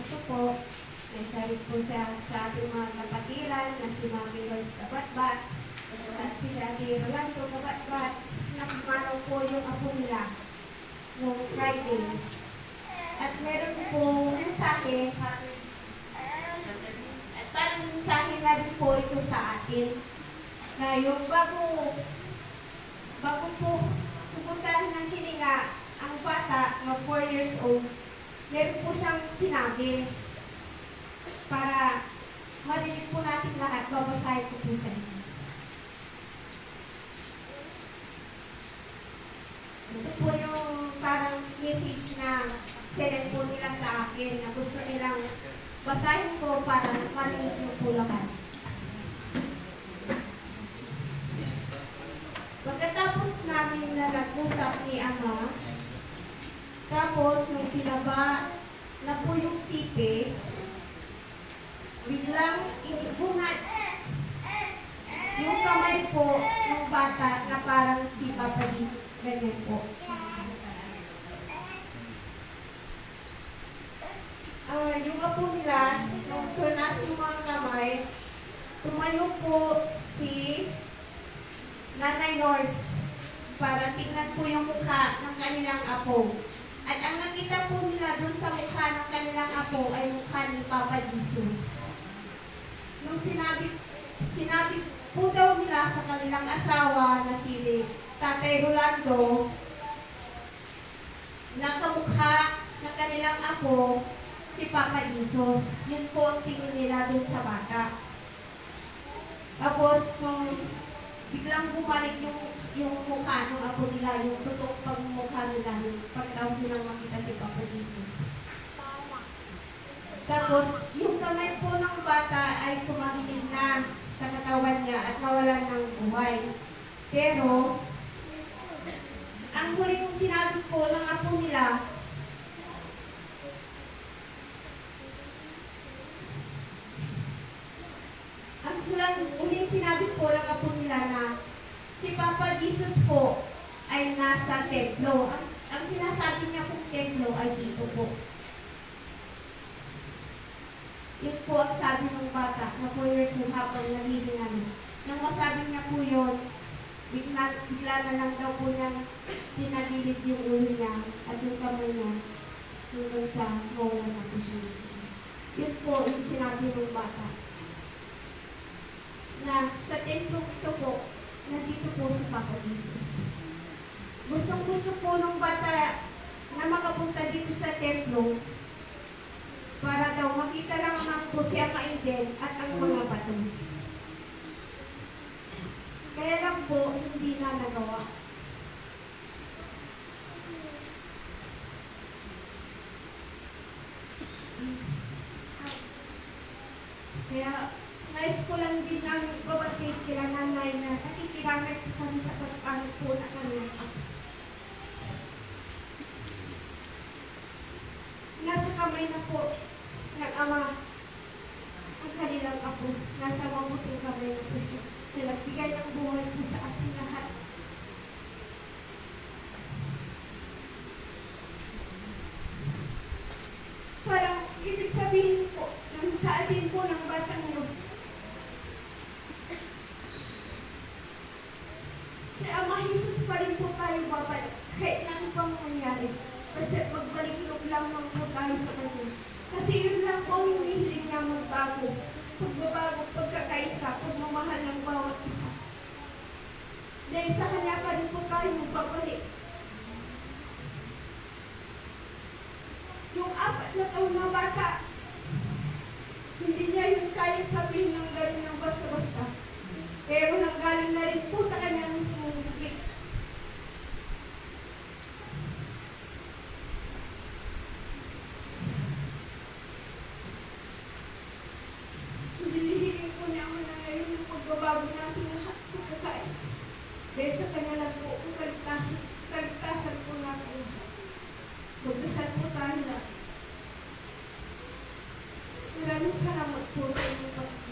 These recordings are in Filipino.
ito po, may salit po sa ating mga kapatiran na si Mami Rose Kabatbat at si Daddy Rolando Kabatbat na pumanaw po yung apo nila noong Friday. At meron po mensahe at parang mensahe na rin po ito sa atin na yung bago po pupuntahan ng hininga ang bata na 4 years old, meron po siyang sinabi para marinig po natin lahat. Babasahin ko po sa inyo. Ito po yung parang message na send po nila sa akin na gusto nilang basahin ko para marinig yung po lahat. Pagkatapos namin na nag-usap ni Ama, tapos nung pinaba na po yung sipi, biglang inibungat yung kamay po ng bata na parang si Papa Jesus. Ganyan po. Yung apo nila, nung tunas yung mga kamay, tumayo po si Nanay Nors para tingnan po yung mukha ng kanilang apo. At ang nakita po nila dun sa mukha ng kanilang apo ay mukha ni Papa Jesus. Nung sinabi po daw nila sa kanilang asawa na si Tatay Rolando na kamukha ng kanilang apo si Papa Jesus. Yun po ang tingin nila dun sa bata. Tapos nung biglang bumalik yung mukha ng apo nila, yung totoong pagmumukha nila, yung pagkatapos nilang makita si Papa Jesus. Tapos, yung kamay po ng bata ay tumahilig na sa katawan niya at nawalan ng buhay. Pero, ang huling sinabi po ng apo nila, huling sinabi po ng apo nila na si Papa Jesus po ay nasa templo. Ang sinasabi niya pong templo ay dito po. Yun po ang sabi ng bata na 4 years old habang nalilingan. Nang masabi niya po yun, bigla na lang daw po niya pinagilid yung ulo niya at yung kamay niya hanggang sa mawala na po siya. Yun po yung sinabi ng bata. Na sa templo ito po, nandito po si Papa Jesus. Gustong-gusto po ng bata na makapunta dito sa templo para daw makita lang naman po si Ama Eden at ang mga bato. Kaya lang po, hindi na nagawa. Kaya, nais ko lang din ang babatid kila nanay na nakikiramit kami sa pagpangit po na kanilang ako. Nasa kamay na po ng Ama ang kanilang ako. Nasa mabuting kamay na po siya. Nagbigay ng buhay po sa ating lahat. Parang ibig sabihin po, sa atin po ng batang yun, si Ama Jesus pa rin po tayo babalik. Kahit na ano pang mangyari. Basta magbalik lang po tayo sa Kanya. Kasi yun lang po yung hihiling niya magbago. Pagbabago, pagkakaisa, pagmamahal ng bawat isa. Dahil sa Kanya pa rin po tayo magbabalik. Yung 4 na taon na bata, hindi niya yun kaya sabihin ng galing ng basta-basta. Pero nanggaling na rin po sa Kanya mismong higit. Hinihiling po niya ako na ngayon yung pagbabago natin lahat pagkakais. Dahil sa Kanya lang po ang kaligtasan po natin. Magdasal po tayo lahat. Maraming salamat po sa inyong pagkakas.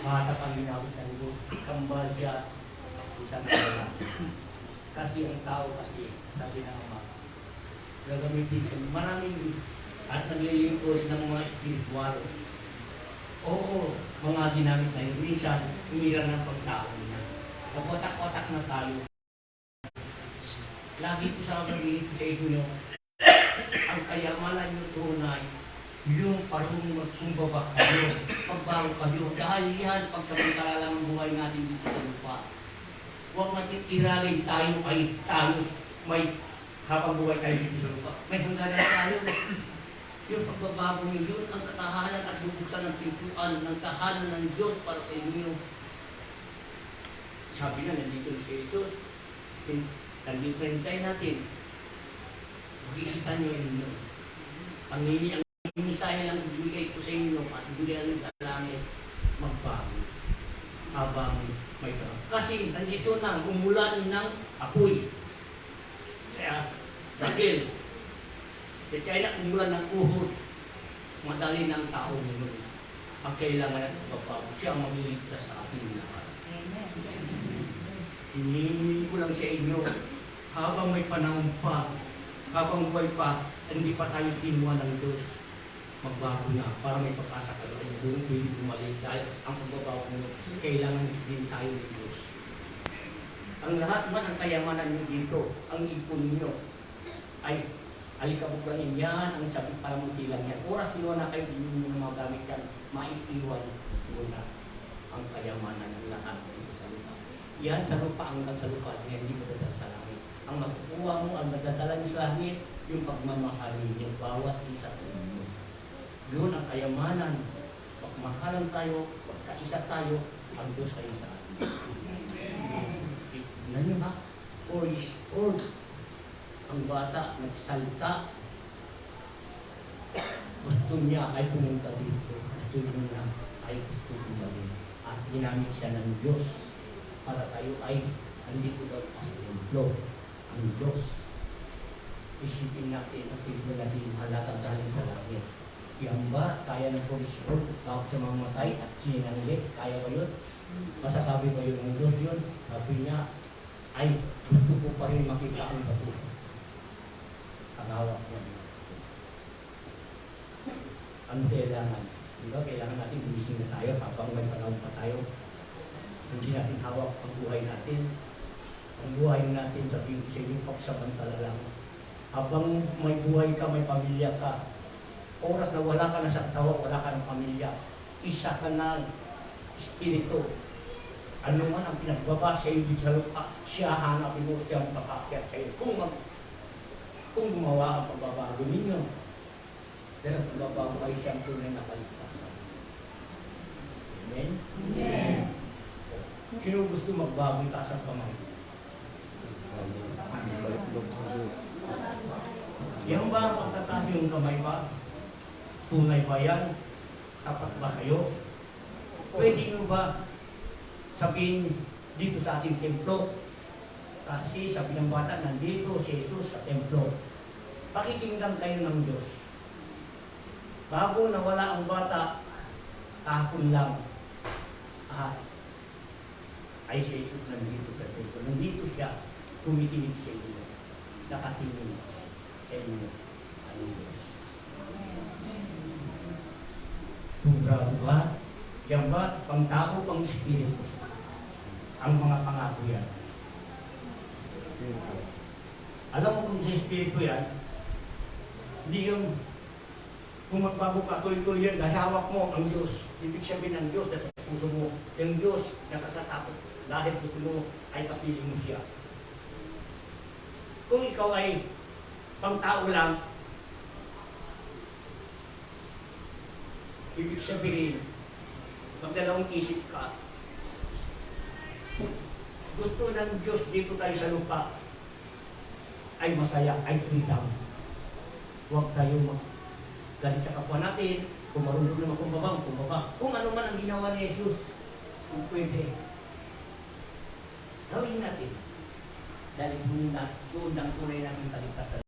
Mata Panginoon sa Diyos, kamba sabi ng Ama. Gagamitin ko. Maraming at naglilingkod ng mga spiritual. Oo, mga ginamit na yun. Minsan, umira ng pagtao niya. Pag-watak-watak na tayo. Lagi ko sa inyo, ang kayamanan nyo tunay, yung parang magkumbaba kayo, pagbago kayo, dahil yan, pagsamantala lang ang buhay natin dito sa lupa. Huwag natin iralin tayo ay tayo, may habang buhay tayo dito sa lupa. May hangganan tayo. Yung pagbabago nyo, yun ang katahanan at bubuksan ng pintuan ng tahanan ng Diyos para sa inyo. Sabi na, nandito si Jesus, nandito hintay natin. Makikita nyo yun. Ang misaya lang ibigay ko sa inyo at ibigay lang sa langit, magbago. Habang may bago. Kasi nandito na, umulan ng apoy. Kaya, sakil. Kaya na umulan ng uhod. Madali ng tao ngayon. Ang kailangan at magbago. Siya ang magliligtas sa ating lahat. Hinihingi ko lang sa inyo, habang may panahon pa, habang buhay pa, hindi pa tayo kinuha ng Diyos, magbago na para may pagkasa kayo. Kung pwede bumalik dahil ang pagbabago nyo, kailangan din tayo ng Diyos. Ang lahat man ang kayamanan nyo dito, ang ipon nyo, ay alikabok lang yan, ang sabi para lang yan. Oras kinuha na kayo, hindi nyo mga gamit yan, maiiwan muna ang kayamanan ng lahat dito sa lupa. Yan sa lupa, hanggang sa lupa, hindi mo dadala sa langit. Ang makukuha mo, ang magdadala nyo sa langit, yung pagmamahali nyo, bawat isa sa inyo. Yun ang kayamanan. Magmakalan tayo, magkaisa tayo, ang Diyos kayo sa atin. Tignan nyo ha, or ang bata nagsalita, gusto niya ay pumunta dito, gusto niya ay gusto bumalik. At ginamit siya ng Diyos para tayo ay andito daw sa templo. Ang Diyos, isipin natin at tignan natin halatang galing sa langit. Yan ba, kaya ng polisyon, tawag sa mga matay at sinanggit, kaya ba yun? Masasabi ba yun ng Diyos yun? Sabi niya, ay gusto ko pa rin makita ang bato. Ang hawak niya. Ang kailangan. Diba, kailangan natin gumising na tayo habang may panahon pa tayo. Hindi natin hawak ang buhay natin. Ang buhay natin sa inyo, pagsamantala lang. Habang may buhay ka, may pamilya ka, oras na wala ka na sa tawa, wala ka ng pamilya, isa ka ng espiritu. Ano man ang pinagbaba sa iyo sa lupa, siya hanapin mo, siya ang makakyat sa iyo. Kung gumawa ang pagbabago ninyo, dahil ang pagbabago ay siyang tunay na kaligtasan. Amen? Amen. Sino gusto magbago, itaas ang kamay? Yan ba ang pagtataas yung kamay ba? Tunay ba yan? Tapat ba kayo? Pwede nyo ba sabihin dito sa ating templo? Kasi sabi ng bata, nandito si Jesus sa templo. Pakikinggan kayo ng Diyos. Bago nawala ang bata, kahapon lang, ay si Jesus nandito sa templo. Nandito siya, tumitingin sa inyo. Nakatingin sa inyo. Ang Diyos. Sobra ba? Yan ba? Pang tao, pang espiritu. Ang mga pangako yan. Alam mo kung sa espiritu yan, hindi yung kung magbago ka, tuloy-tuloy yan, dahil hawak mo ang Diyos. Ibig sabihin ng Diyos na sa puso mo, yung Diyos nakakatakot dahil gusto mo ay kapiling mo siya. Kung ikaw ay pang tao lang, ibig sabihin, magdalawang isip ka. Gusto ng Diyos dito tayo sa lupa ay masaya, ay freedom. Huwag tayo galit sa kapwa natin, kung marunong naman kumbaba. Kung ano man ang ginawa ni Jesus, kung pwede, gawin natin. Dahil doon ang tunay natin kaligtasan.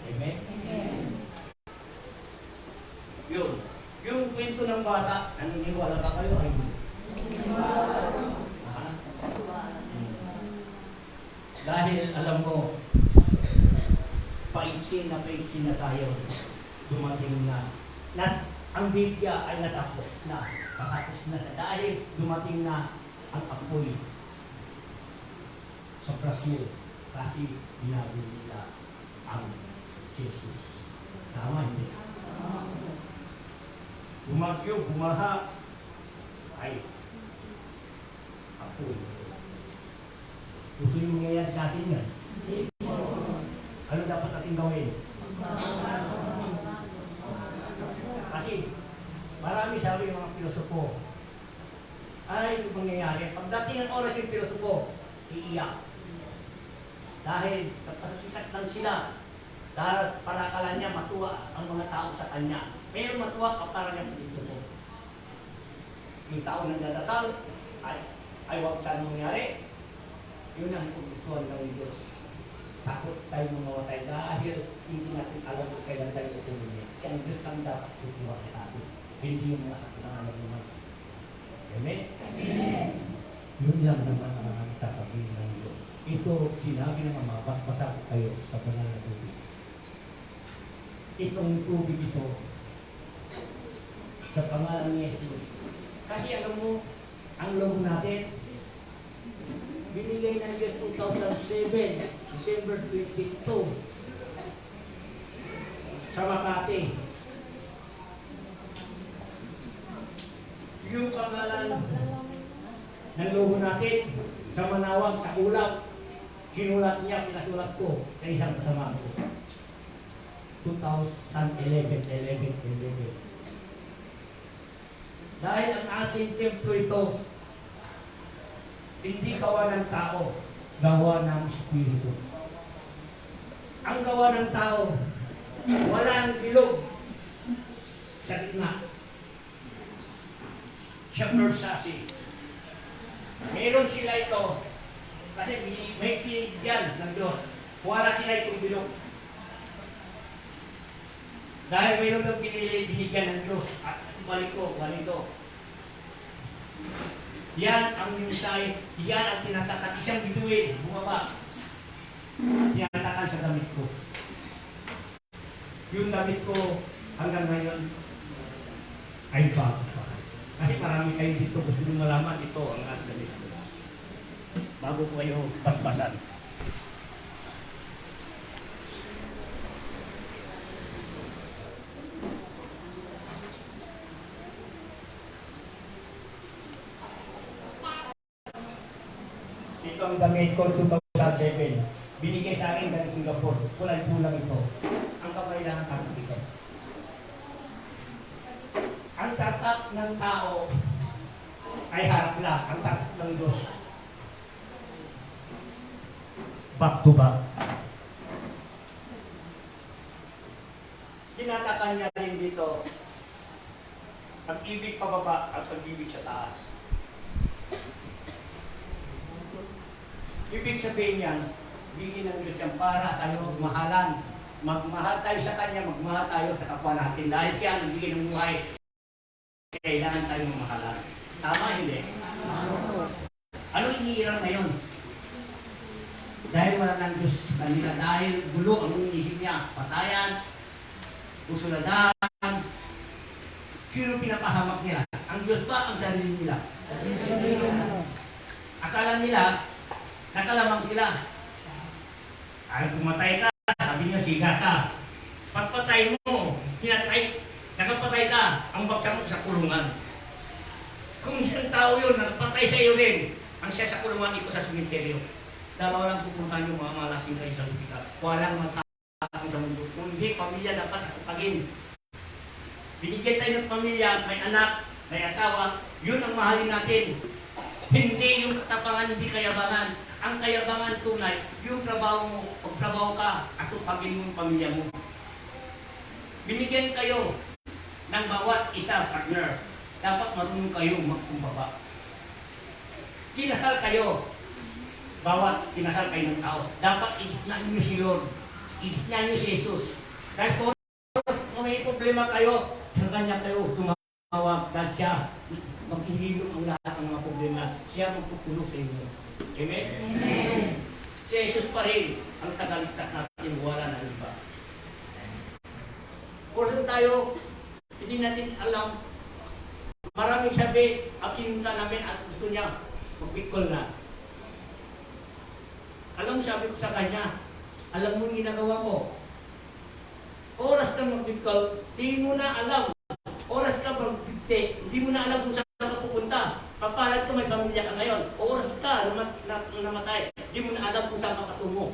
Amen? Amen. Yun. Yung kwento ng bata, naniniwala ka kayo? Ay, dahil alam alam mo, paiksin na tayo. Dumating na ang Biblia ay natapos na. Patapos na sa dahil dumating na ang apoy sa Brazil kasi binago nila ang Jesus. Tama hindi? Bumagyo, bumaha, ay apoy. Gusto yung mangyayari sa atin yan? Ano dapat natin gawin? Kasi marami sabi yung mga pilosopo, ay yung mangyayari. Pagdating ng oras yung pilosopo, iiyak. Dahil kapasikat lang sila. Dahil para akala niya matuwa ang mga tao sa kanya. Pero matuwa ka para niya pilosopo. Yung tao nang dadasal, ay wag saan mangyari. Yun ang gustuhan ng Diyos. Takot tayo mamamatay dahil hindi natin alam kung kailan tayo tutuloy. Siya ang Diyos ang dapat tutuwa sa atin. Hindi yung mga sakit ng alam naman. Amen? Amen. Yun lang naman ang sasabihin ng Diyos. Ito, sinabi ng mga basbasa kayo sa banal na tubig. Itong tubig ito, sa pangalan ni Jesus. Kasi alam mo, ang loob natin, binigay ng Diyos 2007, December 22, sa Makati. Yung pangalan ng logo natin, sa Manawag, sa Ulap, sinulat niya, pinasulat ko sa isang kasama ko. 2011. Dahil ang ating templo ito, hindi gawa ng tao, gawa ng Espiritu. Ang gawa ng tao, walang bilog sa gitna. Shepherd sassy. Meron sila ito, kasi may pinigyan ng Diyos. Wala sila itong bilog. Dahil mayroon ng binigyan ng Diyos at balik ko, ganito. Yan ang minsay, yan ang tinatakan. Isang bituin, bumaba. Tinatakan sa damit ko. Yung damit ko hanggang ngayon ay bago pa. Kasi marami kayo dito gusto nyo malaman ito ang damit ko. Bago ko kayo paspasan. Ito ang damit ko 2007. Binigay sa akin galing Singapore. Kulang ito. Ang kamay lang ang tatak ito. Ang tatak ng tao ay harap lang. Ang tatak ng Diyos, back to back. Tinatakan niya rin dito ang ibig pababa at pag-ibig sa taas. Ibig sabihin yan, bigyan ng Diyos yan para tayo magmahalan. Magmahal tayo sa Kanya, magmahal tayo sa kapwa natin. Dahil siya ang bigyan ng buhay, kailangan tayo magmahalan. Tama, hindi? Ano iniirang na yun? Dahil wala ng Diyos sa kanila. Dahil gulo ang inisip niya. Patayan, usuladaan. Sino pinapahamak nila? Ang Diyos ba ang sarili nila? Akala nila, nakalamang sila. Ay, pumatay ka, sabi niya, siga ka. Pagpatay mo, nakapatay ka, ang baksa mo sa kulungan. Kung isang tao yun, nakapatay sa iyo rin, ang siya sa kulungan, ito sa simenteryo. Dalawa lang pupuntahan yung mga malasing kayo sa hospital. Walang matapang sa mundo. Kung hindi, pamilya dapat nakapagin. Binigyan tayo ng pamilya, may anak, may asawa, yun ang mahalin natin. Hindi yung katapangan, hindi kayabangan. Ang kayabangan tunay, yung trabaho mo, pagtrabaho ka, at upagin mo yung pamilya mo. Binigyan kayo ng bawat isa partner. Dapat marunong kayo magkumbaba. Kinasal kayo. Bawat kinasal kayo ng tao. Dapat igitnaan niyo si Lord. Igitnaan niyo si Jesus. Dahil kung may problema kayo, sa Kanya kayo tumawag. Dahil siya maghihilom ang lahat ng mga problema. Siya magpupulong sa inyo. Amen? Amen. Si Jesus pa rin ang tagaligtas natin, wala na iba. Kursan tayo, hindi natin alam. Maraming sabi, ang kinunta namin at gusto niya, mag-Bicol na. Alam mo, sabi ko sa kanya, alam mo yung ginagawa mo. Oras ka mag-Bicol, di mo na alam. Oras ka mag-Bicol, hindi mo na alam kung saan ka pupunta. Papalad ka, may pamilya ka ngayon. Oras ka, namatay. Di mo na alam kung saan ka patungo.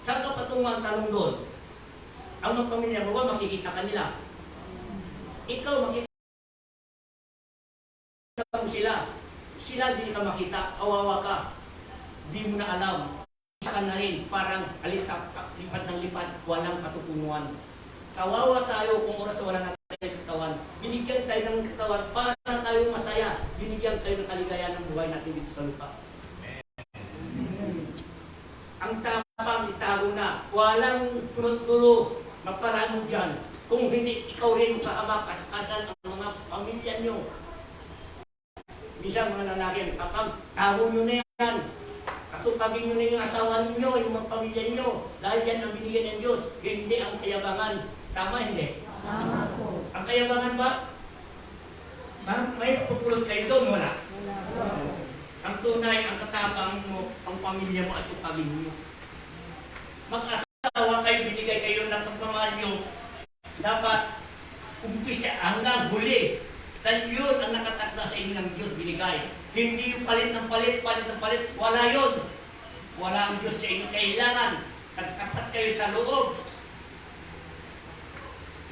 Saan ka patungo ang tanong doon? Ang mga pamilya mo ba, makikita ka nila? Ikaw, makikita mo sila. Sila di ka makita, kawawa ka. Di mo na alam. Isa ka na rin, parang lipat ng lipat, walang katutunguhan. Kawawa tayo kung oras wala natin ng katawan. Binigyan tayo ng katawan para tayo masaya. Binigyan tayo ng kaligayahan ng buhay natin dito sa lupa. Ang tapang itago na, walang tunod-tulo, magparaan mo dyan. Kung hindi ikaw rin kaama, kaskasan ang mga pamilya nyo. Minsan mga lalaki, kapag tago nyo na yan, katupagin nyo na yung asawa ninyo, yung mga pamilya nyo, dahil yan ang binigyan ng Diyos, hindi ang kayabangan. Tama hindi? Tama po. Ang kayabangan ba? May pupulot kayo doon, wala? Ang tunay, ang katapang mo, ang pamilya mo at tupagin mo. Mag-asawa kayo, binigay kayo ng pagmamahal nyo, dapat umpisa hanggang huli. Dahil yun ang nakatakda sa inyo ng Diyos binigay. Hindi yung palit ng palit, palit ng palit. Wala yun. Wala ang Diyos sa inyo. Kailangan nagtapat kayo sa loob.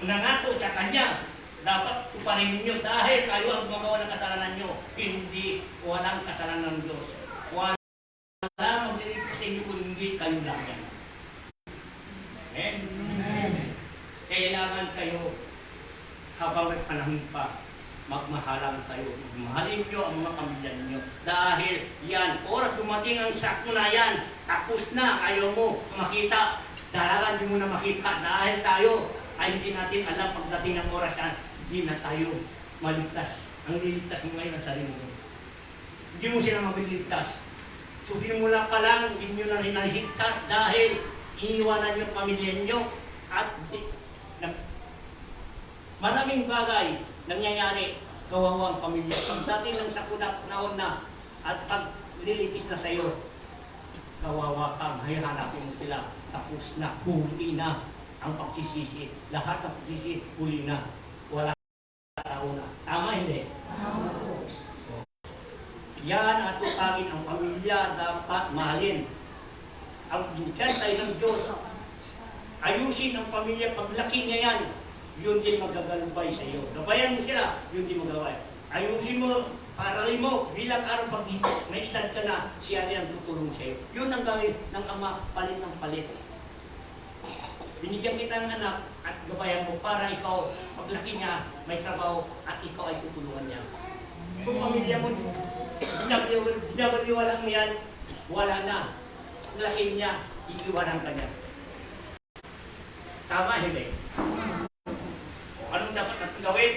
Nangako sa Kanya. Dapat tuparin ninyo dahil kayo ang gumagawa ng kasalanan nyo. Hindi walang kasalanan ng Diyos. Wala magliligtas sa inyo kung hindi kayo lang yan. Amen? Kailangan kayo habang may panahon pa magmahalan kayo. Mahalin nyo ang mga pamilya ninyo. Dahil yan, oras dumating ang sakto na yan, tapos na, ayaw mo makita. Dalagan di mo na makita dahil tayo ay hindi natin alam pagdating ng oras yan, hindi na tayo maligtas. Ang liligtas mo ngayon ang sarili mo. Hindi mo sila mabililigtas. So binumula pa lang, hindi nyo na hinaligtas dahil iniwanan yung pamilya nyo at maraming bagay nangyayari, kawawang pamilya. Pagdating ng sakuna naon na at pag lilitis na sa iyo, kawawa ka, hanapin mo sila. Tapos na, huli na ang pagsisisi. Lahat ng pagsisisi, huli na. Wala sa una. Tama hindi? Tama po. Yan at tutagin ang pamilya, dapat mahalin. Ang binigyan tayo ng Diyos, ayusin ang pamilya, paglaki niya yan, yun din magagalubay sa iyo. Gabayan mo sila, yun din magaway. Ayusin mo, paralin mo, bilang araw pag may edad ka na, siya rin ang tutulong sa iyo. Yun ang gawin ng Ama, palit ng palit. Binigyan kita ng anak at gabayan mo para ikaw, paglaki niya, may trabaho at ikaw ay tutulungan niya. Kung pamilya mo, binabaliwalang mo yan, wala na. Paglaki niya, iiwanan ka niya. Tama, hindi? Anong dapat natin gawin?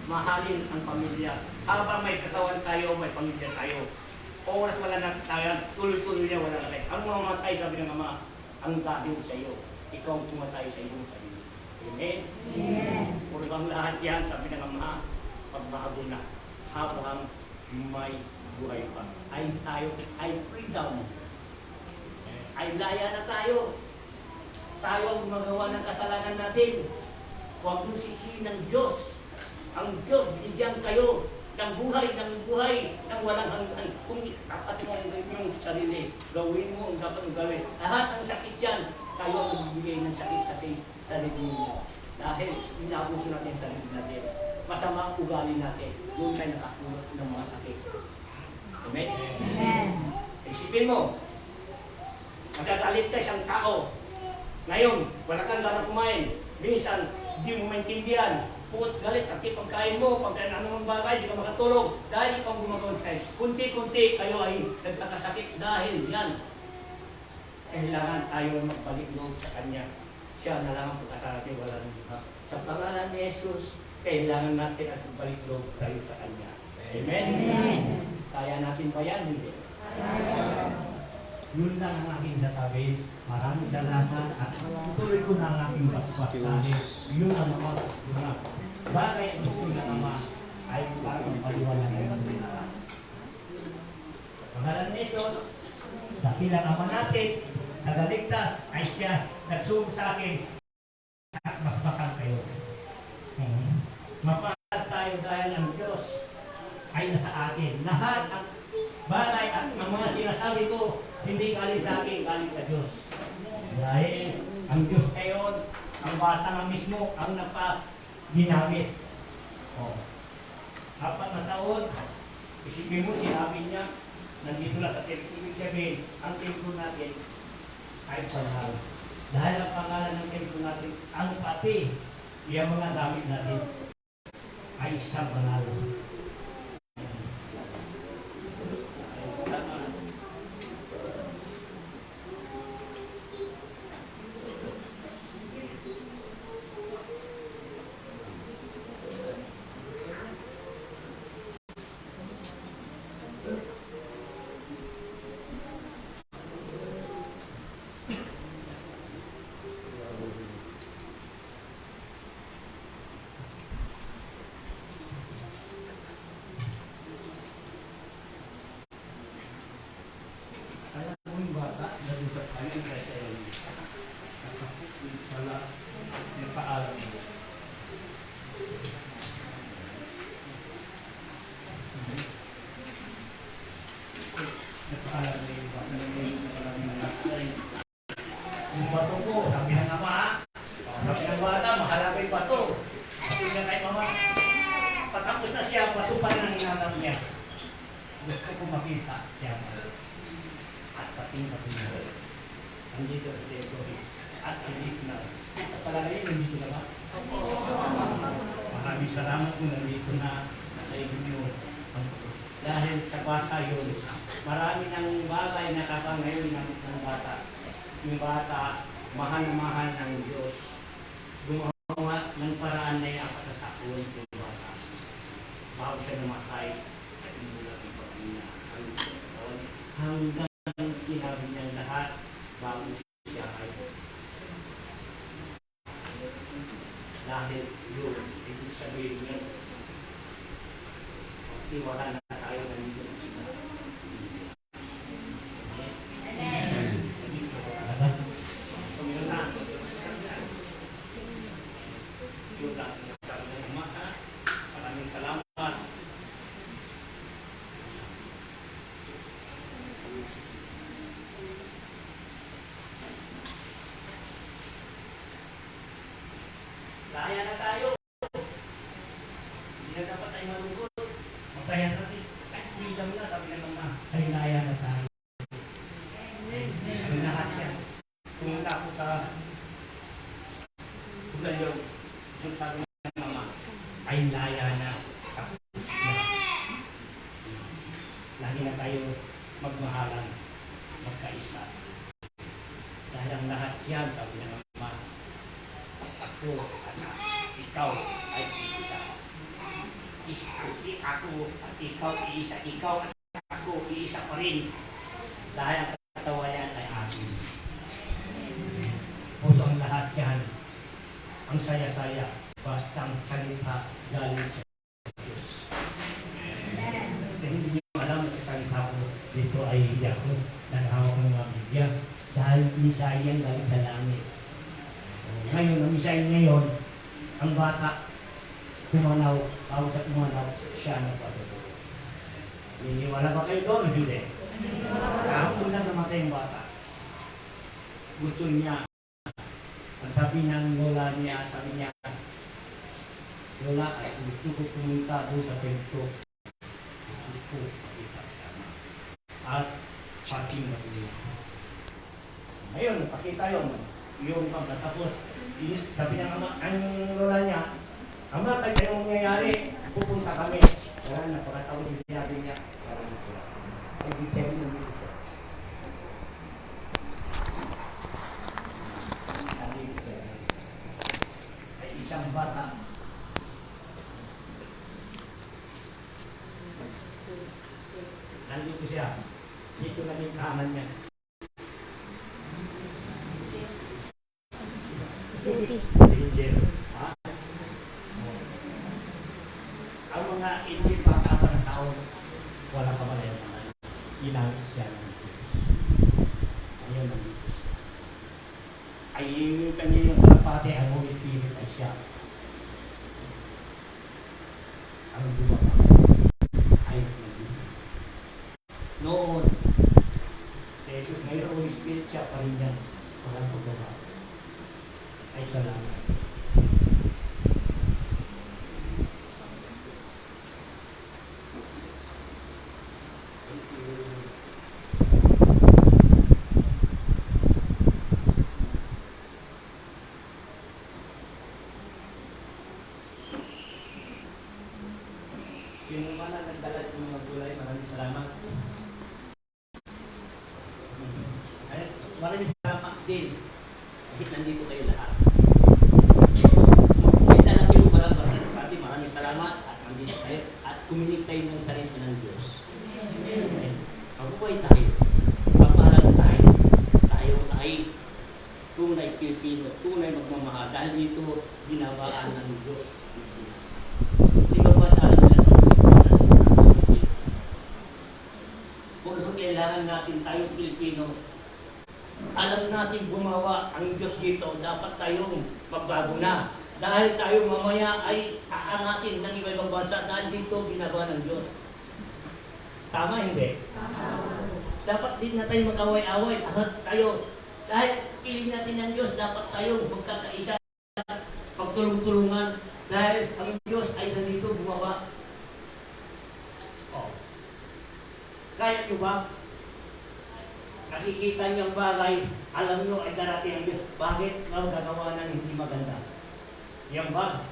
Mahalin ang pamilya. Habang may katawan tayo, may pamilya tayo. Oras wala natin tayo, tuloy-tuloy niya wala natin. Ang mamatay, sabi ng Ama, ang dahil sa iyo. Ikaw ang pumatay sa iyong sarili. Amen? Amen. Purgang lahat yan, sabi ng Ama, pagbago na. Habang may buhay pa. Ay tayo, ay freedom. Ay laya na tayo. Tayo ang gumagawa ng kasalanan natin. Huwag mong sisihin ng Diyos. Ang Diyos, binigyan kayo ng buhay, ng walang hanggan. Kung dapat mo ang inyong sarili, gawin mo ang dapat mong gawin. Lahat ng sakit yan, tayo ang magbibigay ng sakit sa sarili mo. Dahil inabuso natin sa sarili natin. Masama ang ugali natin. Doon tayo nakakulot ng mga sakit. Amen? Amen. Isipin mo, magagalit ka isang tao. Ngayon, wala kang gana kumain. Minsan, hindi mo maintindihan. Pukot galit, at pagkain mo, pagkain anong bagay, hindi ka makatulog. Dahil ikaw ang gumagawa sa'yo. Kunti-kunti kayo ay nagkakasakit dahil yan. Kailangan tayo magbalik loob sa Kanya. Siya na lang ang pagkasa natin, walang iba. Sa pangalan ni Jesus, kailangan natin at magbalik loob tayo sa Kanya. Amen? Kaya natin ba yan? Hindi. Yun lang ang aking sasabihin. Maraming salamat at tuloy ko na ang aking paspas dahil yun ang mga bagay ang gusto ng Ama ay parang paliwanag ng mga. Pangalan ni Jesus, dakilang Ama natin, nagaligtas ay siya nagsugo sa akin at basbasan kayo. Mapalad tayo dahil ang Diyos ay nasa atin. Lahat ang bagay at ang mga sinasabi ko, hindi galing sa akin, galing sa Diyos. Dahil ang Diyos ngayon, ang bata na mismo, ang ginamit. Oh. 4 na taon, isipin mo, sinabi niya, nandito na sa templo. Ibig sabihin, ang templo natin ay banal. Dahil ang pangalan ng templo natin, ang pati, yung mga gamit natin, ay isang banal. Kaya kung bata, nag-usap kayo kasi wala nagpaalam mo. Nagpaalam mo yung bata. Yung bato ko, sabi ng Ama, sabi ng bata, mahalaga yung bato. Sabi niya kay Mama, patapos na siya, bato pa rin ang hinanap niya. Gusto ko makita siya. At pating andito sa territory at andito na. At talaga yun, nandito na ba? Maraming salamat kung nandito na sa inyo. Dahil sa bata yun, marami ng bagay na kapangayon ng bata. Yung bata, mahal na mahal ng Diyos. Gumawa ng paraan na yung pagkakataon ng bata. Bago siya namatay, at hindi lang ipagina hanggang sinabi niya lahat bago siya ay dahil yun, ibig sabihin niya iwanan na tayo ng dito sila. Tumiro na. Yun lang sabi ng Ama. Maraming salamat. Kaya na tayo. Hindi na dapat tayo malungkot. Masaya natin. Kahit freedom na, sabi ng Ama. Ay, kaya na tayo. Ang lahat yan. Pumunta ako sa Bugalong. Yung sabi ng Ama, ay laya na. Tapos na. Lagi na tayo magmahalan. Magkaisa. Dahil ang lahat yan, sabi ng Ama, ako at ikaw ay iisa. Ako at ikaw iisa. Ikaw at ako iisa pa rin. Dahil ang katawayan ay atin. Puso ang lahat yan. Ang saya-saya. Basta ang salita galing sa Diyos. Hindi niyo alam na sa salita ko dito ay hindi ako naghawak ng mga Biblia. Dahil misaya yan galing sa langit. Ngayon, ang misaya ngayon, ang bata, tumanaw, tawag sa tumanaw, siya nagpatuloy. Niniwala ba kayo doon? Hindi. Kahapon lang namatay ang bata. Gusto niya, ang sabi ng lola niya, sabi niya, Lola, ay gusto ko pumunta doon sa templo. Gusto ko makita siya. At pating matuloy. Ngayon, pakita yun. Yung pagkatapos, sabi niya ang lola niya, Ama, kahit anong mangyayari, pupunta kami. Kaya napakatawag yung sinabi niya. Ay, di siya rin ng research. Ay, isang bata. nandito siya. Dito na yung kahanan niya. Angel. Ha? Ang mga hindi pa kapan ng tao, wala pa pala yung mga ginamit siya ng Diyos. Ayun ang Diyos. Ay yung kanya yung kalapate, ang Holy Spirit ay siya. Ang dumaga ay nandito. Noon, si Jesus ngayon Holy Spirit siya pa rin yan. Walang pagbabago. Ay salamat. Yung mga nagdala ng mga gulay, maraming salamat. Ay, maraming salamat din. Kahit nandito kayo lahat. May dala kayo palang pati, maraming salamat at nandito kayo at kuminig tayo ng salita ng Diyos. Amen. Mabuhay tayo. Pagpahalan tayo. Tayo ay tunay Pilipino, tunay magmamahal. Dahil dito, binabaan ng Diyos. Sino ba sa alam nila sa Pilipinas? Kung kailangan natin tayong Pilipino, alam natin gumawa ang Diyos dito, dapat tayong magbago na. Dahil tayo mamaya ay aangatin ng iba-ibang bansa dahil dito ginagawa ng Diyos. Tama hindi? Dapat din na tayo mag-away-away. Tayo, dahil piling natin ng Diyos, dapat tayo magkakaisa, pagtulong-tulungan. Dahil ang Diyos ay nandito gumawa. Oh. Kaya nyo ba? Nakikita niyong bagay, alam nyo ay darating ang Diyos. Bakit gagawa ng hindi maganda? Yan ba?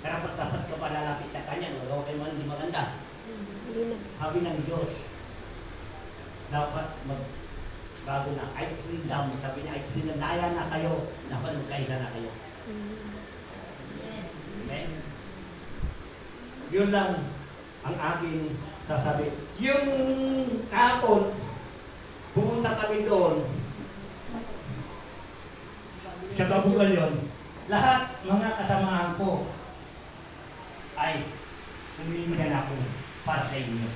Dapat ka palalapit sa Kanya, magawa kayo man hindi maganda. Sabi ng Diyos, dapat magbago na. Ay freedom. Sabi niya, ay freedom. Naya na kayo. Dapat magkaisa na kayo. Amen? Yun lang ang aking sasabi. Yung kahapon, pumunta kami doon sa Babugal yun. Lahat mga kasamahan ko ay humihingan ako para sa inyo.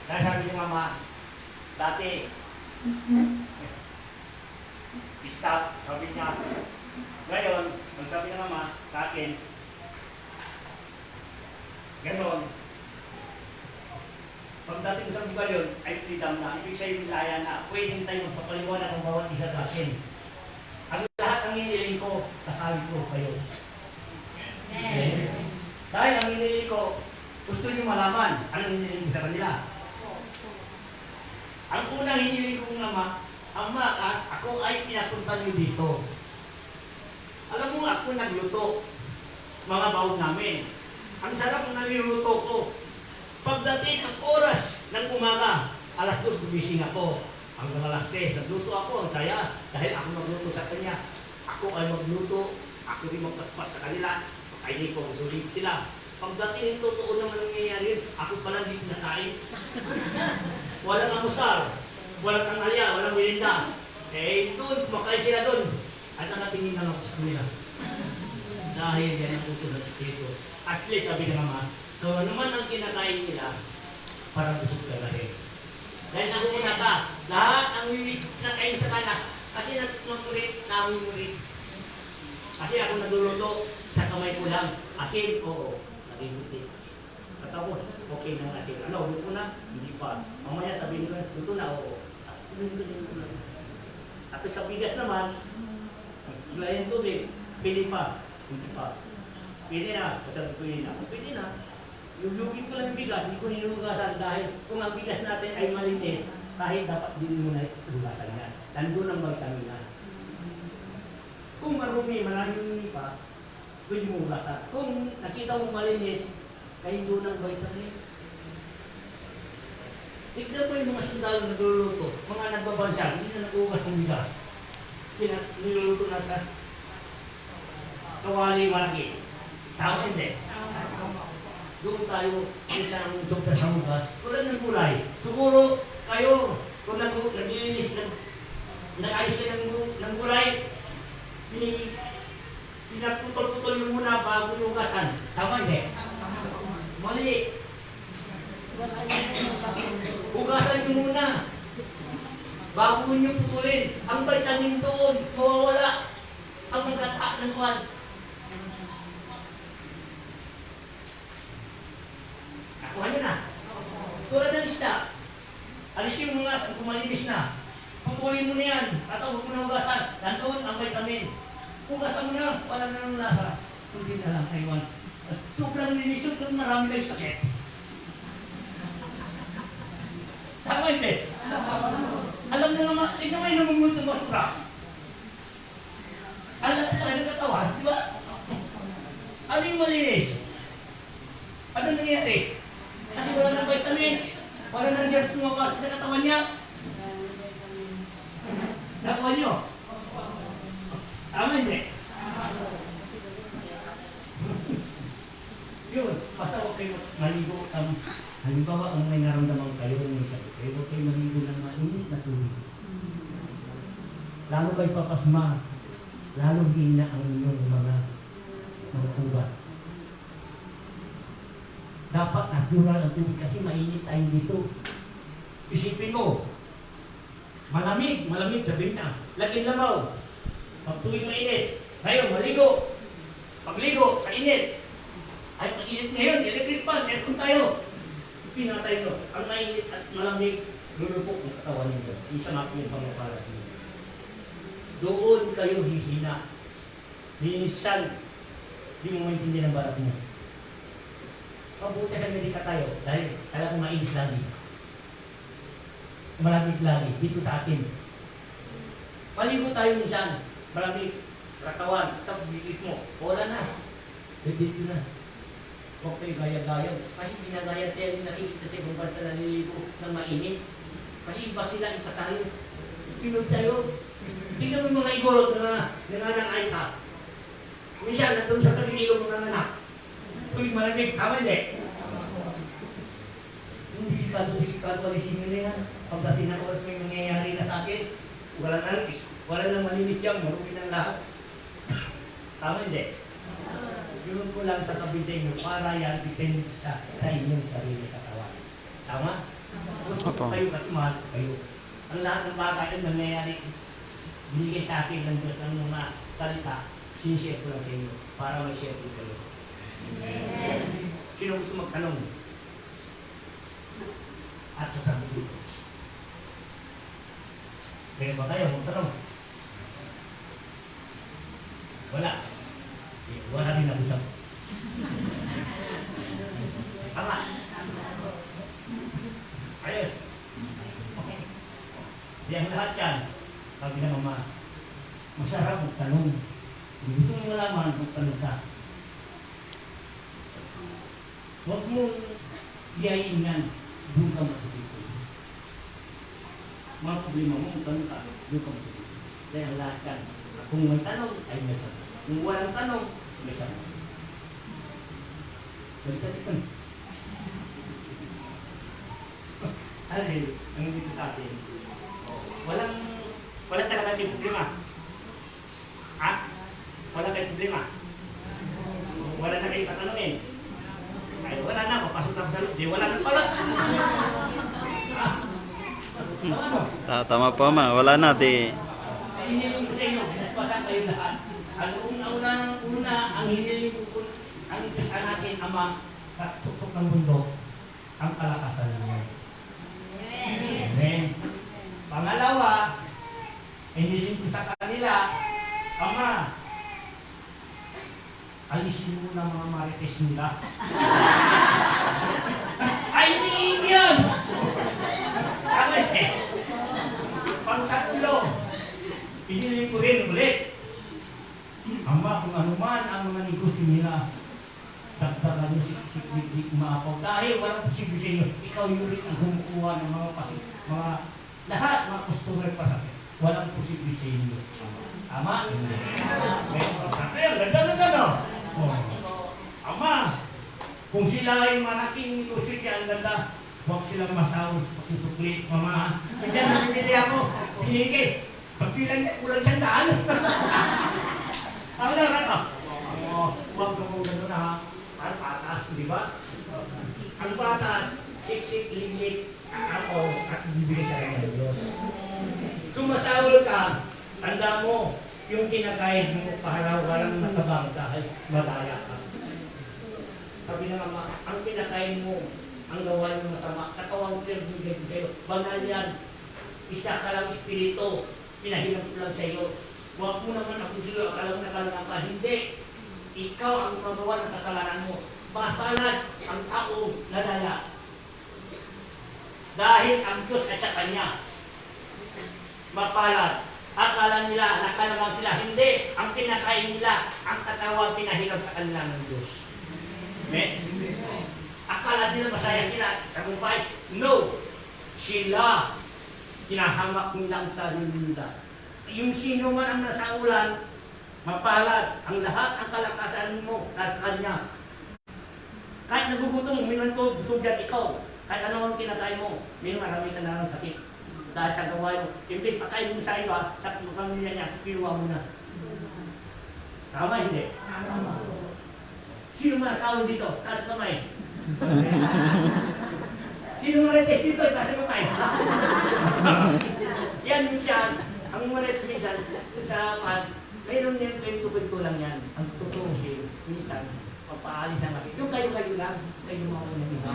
Kaya sabi ni Mama, dati, stop, sabi niya. Ngayon, ang sabi ni Mama sa akin, gano'n, pagdating sa Babugal yun, ay freedom na. Ibig sabihin nila na pwedeng tayo magpapaliwanag ang bawat isa sa akin. Ang lahat ang hiniling ko, kasali ko kayo. Amen. Dahil ang hiniling ko, gusto niyo malaman anong hiniling ko sa kanila. Ang unang hiniling ko Ama, ako ay pinapunta niyo dito. Alam mo, ako nagluto. Mga baon namin. Ang sarap ng niluluto ko. Pagdating ang oras ng umaga, alas 2 gumising ako. Hanggang alas 3, nagluto ako. Ang saya. Dahil ako nagluto sa kanya. Ako ay magluto. Ako rin magpaspas sa kanila. Pakainin ko, sulit sila. Pagdating yung totoo naman nangyayari, ako pala hindi nakain. Walang amusal. Walang tangalya. Walang merinda. Eh, doon, makain sila doon. At nakatingin lang ako sa kanila. Dahil yan ang uto ng Espiritu. Asli, sabi ng Ama, kung ano naman ang kinakain nila, parang busog ka na rin. Dahil nakuuna ka, lahat ang kinakain sa kanak, kasi natutulit, namin mo rin. Kasi ako nagluluto sa kamay ko lang. Asin, oo, naging buti. Tapos, okay na asin. Ano, luto na? Hindi pa. Mamaya sabihin ko, luto na, oo. Luto na. At sa bigas naman, gula yung tubig, pili pa. Hindi pa. Pwede na. Sabi ko yun na. Pwede na. Lugin ko lang yung bigas, hindi ko nilugasan dahil kung ang bigas natin ay malinis, kahit dapat din mo na lugasan yan. Nandun ang vitamina. Kung marumi, maraming pa, pwede mo hugasan. Kung nakita mo malinis, kahit doon ang vitamin. Tignan mo yung mga sundalo na nagluluto, mga nagbabansa, hindi na nag-ugas ng bigas. Niluluto na sa kawali malaki. Tama hindi? Doon tayo isang sobra sa hugas, tulad ng kulay. Siguro kayo, kung nag-iinis, nag-ayos kayo ng kulay, pinaputol-putol nyo muna bago yung hugasan. Tama hindi? Mali. Hugasan nyo muna. Bago nyo putulin. Ang vitamin doon, mawawala. Ang magkata ng kwan. Nakuha nyo na. Tulad ng isda. Alisin mo nga kung malinis na. Putulin mo na yan. At huwag mo na hugasan. Nandun ang vitamin. Hugasan mo na. Wala na ng lasa. Hindi na lang kaiwan. Sobrang linis yun kung marami kayo sakit. Tama hindi? Alam mo naman, tignan mo yung namumulot ng basura. Alam sa talaga katawan, di ba? Ano yung malinis? Ano nangyari? Kasi wala nang vitamin. Wala nang germs lumabas sa katawan niya. Nakuha niyo? Tama hindi? Yun, basta huwag kayo maligo sa... Halimbawa, ang may naramdaman kayo ng isa kayo, huwag kayo maligo ng mainit na tubig. Lalo kayo papasma, lalo hina ang inyong mga ugat. Dapat natural ang tubig kasi mainit tayo dito. Isipin mo, malamig sabihin na, laging lamaw. Pag tuwing mainit, ngayon maligo. Pagligo sa init. Ay, pag-init ngayon, electric fan, aircon tayo. Pinatay mo. Ang mainit at malamig, lulupok ng katawan ninyo. Isa nga po yung pangapalat ninyo. Doon kayo hihina. Minsan, di mo maintindihan ang balat mo. Mabuti sa medika tayo dahil talagang mainit lagi. Malamig lagi. Dito sa atin. Maligo tayo minsan. Malamig sa katawan. Tapos bigit mo. Wala na. Dito na. Huwag kayo gaya-gaya. Kasi ginagaya tayo nakikita sa ibang bansa na nililigo ng mainit. Kasi iba sila, iba tayo. Pinod tayo. Tingnan mo yung mga igorot na nanganang iPad. Minsan, nandun sa tabi-ilong mga nanak. Tuwing malamig, tama hindi? Yung delikado, alisin nyo na yan. Pagdating na oras may mangyayari na sa atin, wala nang malinis dyan, marumi ng lahat. Tama hindi? Yun ko lang sasabihin sa inyo, para yan, depende sa inyong sarili katawan. Tama? Opo. Kayo kasi mahal kayo. Ang lahat ng bagay yung nangyayari, binigay sa akin ng mga salita, sinishare ko lang sa inyo, para may share ko kayo. Amen. Sino gusto magtanong? At sasabihin ko. Kaya ba kayo magtanong? Wala. Wala din nag-usap. Tama. Ayos. Okay. Siyang lahat yan. Sabi na mama, masarap magtanong. Kung gusto mo malaman, magtanong ka. Huwag mo iyayin yan. Doon ka matututo. Mga problema mo, magtanong ka. Doon ka matututo. Dahil lahat yan. Kung may tanong, ay may sagot. Kung walang tanong, may sagot. Balikan. Alin, ang dito sa atin, walang talaga kayo problema. Ha? Wala kayo problema. Wala na kayo tatanungin. Ay, wala na, papasok na ko sa loob. Di, wala na pala. Ha? Ano? Tama po ma, wala na di. Ay, hiniling ko sa inyo, binasbasan kayo lahat. Ang una, ang hiniling ko, ang aking ama, tuktok ng mundo, ang kalakasan ninyo. Amen. Pangalawa, hiniling ko sa kanila, Ama, alisin mo na mga marites nila. Ay, hindi yan! Tama eh. Pangtatlo, hiniling ko rin ulit. Ama, kung ano man ang mga negosyo nila, dagdagan nyo si umaapaw. Dahil walang posible sa inyo, ikaw yung rin ang humukuha ng mga lahat, mga customer pa sa akin. Walang posible sa inyo. Tama? Meron pa sa akin. Ganda na gano'n. Ama, Kung sila ay malaking negosyo dyan, ang ganda, huwag silang masawa sa pagsusuklit, mama. Minsan nabibili ako, hinigi. Pagpilan niya, kulang siyang daan. Ang laran ka. Huwag ka mong gano'n ha. Ang patas, di ba? Ang patas, siksik, liglig, ako, at bibigay sa kanya ng Diyos. Kung masawal ka, tanda mo, yung kinakain mo, pahalaw-halang natabang dahil madaya ka. Sabi na nga, ang kinakain mo, ang gawain mo masama, katawang pinag-bigay ko sa'yo, banal yan, isa ka lang espiritu, pinahilang ko lang sa'yo. Huwag mo naman ako sa'yo, akala mo nakalang ka, hindi. Ikaw ang magawa ng kasalanan mo. Mahalad ang tao na daya. Dahil ang Diyos ay sa Kanya. Mapalad. Akala nila, nakalamang sila. Hindi. Ang pinakain nila, ang katawan pinahilang sa kanila ng Diyos. Amen? Akala nila masaya sila. Tagumpay. No. Sila. Hinahamak nila ang sarili nila. Yung sino man ang nasa ulan, mapalad. Ang lahat ang kalakasan mo nasa Kanya. Kahit nagugutom, uminom ko, gusto dyan ikaw. Kahit ano ang kinakain mo, may marami ka na ng sakit. Dahil sa gawain mo, imbis pakain mo sa iba, sa pamilya niya, pinuha mo na. Tama, hindi? Tama. Sino masasawa dito? Taas kamay. Sino marites dito? Taas kamay. Yan minsan, ang marites minsan, sa mayroon yan, kwento lang yan. Ang totoo siya, minsan, papaalis na natin. Yung kayo lang, kayo mga unang iba.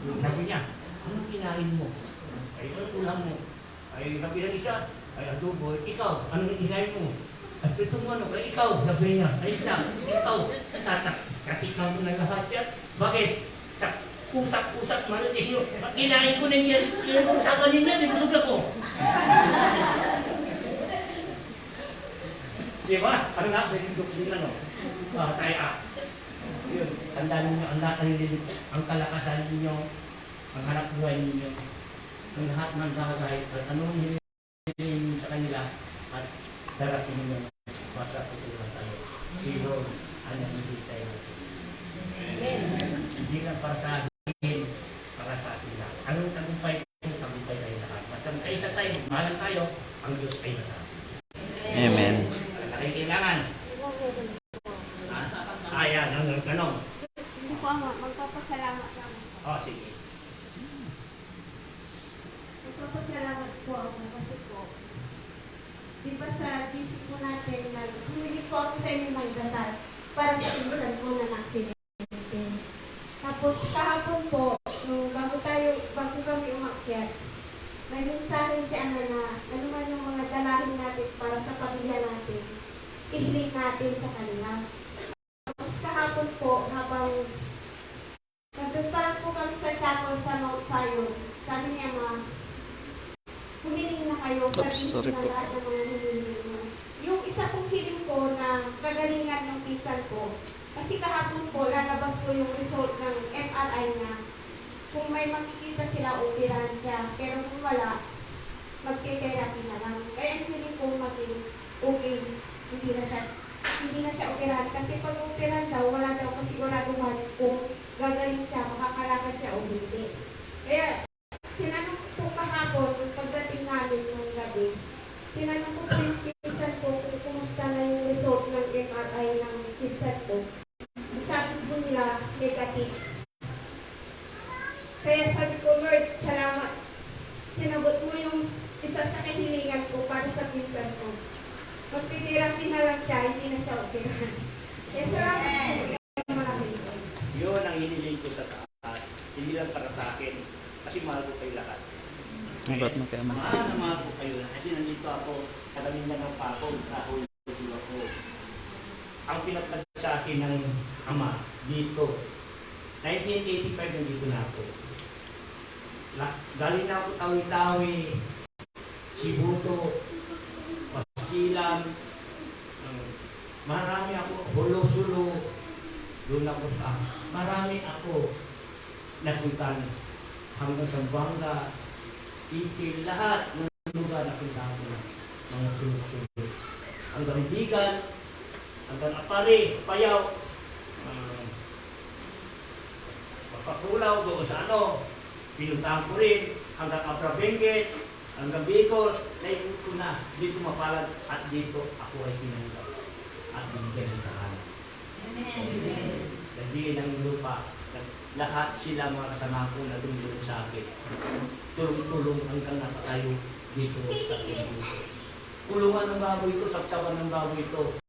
Yung sabi niya, anong kinain mo? Ay, anong ulam mo? Ay, sabi ng isa, ay, adobo. Ikaw, anong kinain mo? At ito mo ano, ay ikaw, sabi niya, ay ikaw, katikman mo na lahat yan. Bakit? Sa usap-usap, manatis nyo, kinain ko din yan, yung usapan ninyo, di busog ako. Di ba? Ano nga, pwede din ano? Tayo yun, tandaan ninyo, ang lahat ang kalakasan ninyo, ang hanap buhay ninyo, ang lahat ng bagay, at anong hinihin sa kanila, at darating ninyo, masatutunan tayo. Sino ang nangihintay natin? Hindi lang para sa akin, para sa atin lang. Anong tagumpay tayo lahat. Basta magkaisa tayo, mahalan tayo, ang Diyos ay nasa atin. Amen. Kailangan. Ayan, ang tanong. Hindi po ama, magpapasalamat lang. Sige. Magpapasalamat po ako kasi po, di ba sa GC po natin, humili po ako sa inyo ng dasal para sa pinsan po na naksidente. Tapos kahapon po, nung bago kami umakyat, may mensahe si Ana na ano man yung mga dalahin natin para sa pamilya natin, i-link natin sa kanila. Tapos kahapon po, habang nandun pa lang po kami sa chapel sa Mount Zion, sabi niya humiling na kayo, sabihin na lahat ng mga humiling mo. Yung isa kong hiling ko na kagalingan ng pinsan ko, kasi kahapon po, lalabas po yung result ng MRI niya. Kung may makikita sila, operahan siya. Pero kung wala, magte-therapy na lang. Kaya ang hiling ko maging okay, hindi na siya operahan. Kasi pag operahan daw, wala daw kasiguraduhan kung gagaling siya, makakalakad siya o hindi. Kaya, tinanong ko kahapon, pagdating namin ng gabi, tinanong ko po yung pinsan ko kung kumusta na yung result ng MRI ng pinsan ko. Sabi po nila, negative. Kaya sabi ko, Lord, salamat. Sinagot mo yung isa sa kahilingan ko para sa pinsan ko. Magpipirapin na lang siya, hindi na siya operahan. Kaya salamat po. Maraming po. Yun ang hiniling ko sa taas. Hindi lang para sa akin. Kasi mahal ko kayo lahat. Ba't mo kaya man? Mahal ko kayo lahat. Kasi nandito ako, kalamin na ng pako, kahoy ako. Ang pinapag sa akin ng ama dito, 1985 nandito na ako. Galing na ako Tawi-Tawi, Sibuto, Paskilan, marami ako, Holo-Sulo, doon ako sa, marami ako napuntan hanggang sa Banga, Itil, lahat ng lugar napunta ako na mga sulok-sulok. Hanggang Bigan, hanggang Apari, Payaw, Pakulaw doon sa ano. Pinuntahan ko rin hanggang Abra Benguet, hanggang Bicol. Naikot ko na. Dito mapalad at dito ako ay pinanggap. At binigyan ng tahanan. Nagbigay ng lupa. Lahat sila mga kasama ko na tumulong sa akin. Tulong-tulong hanggang nakatayo dito sa akin dito. Kulungan ng baboy ito, sapsawan ng baboy ito.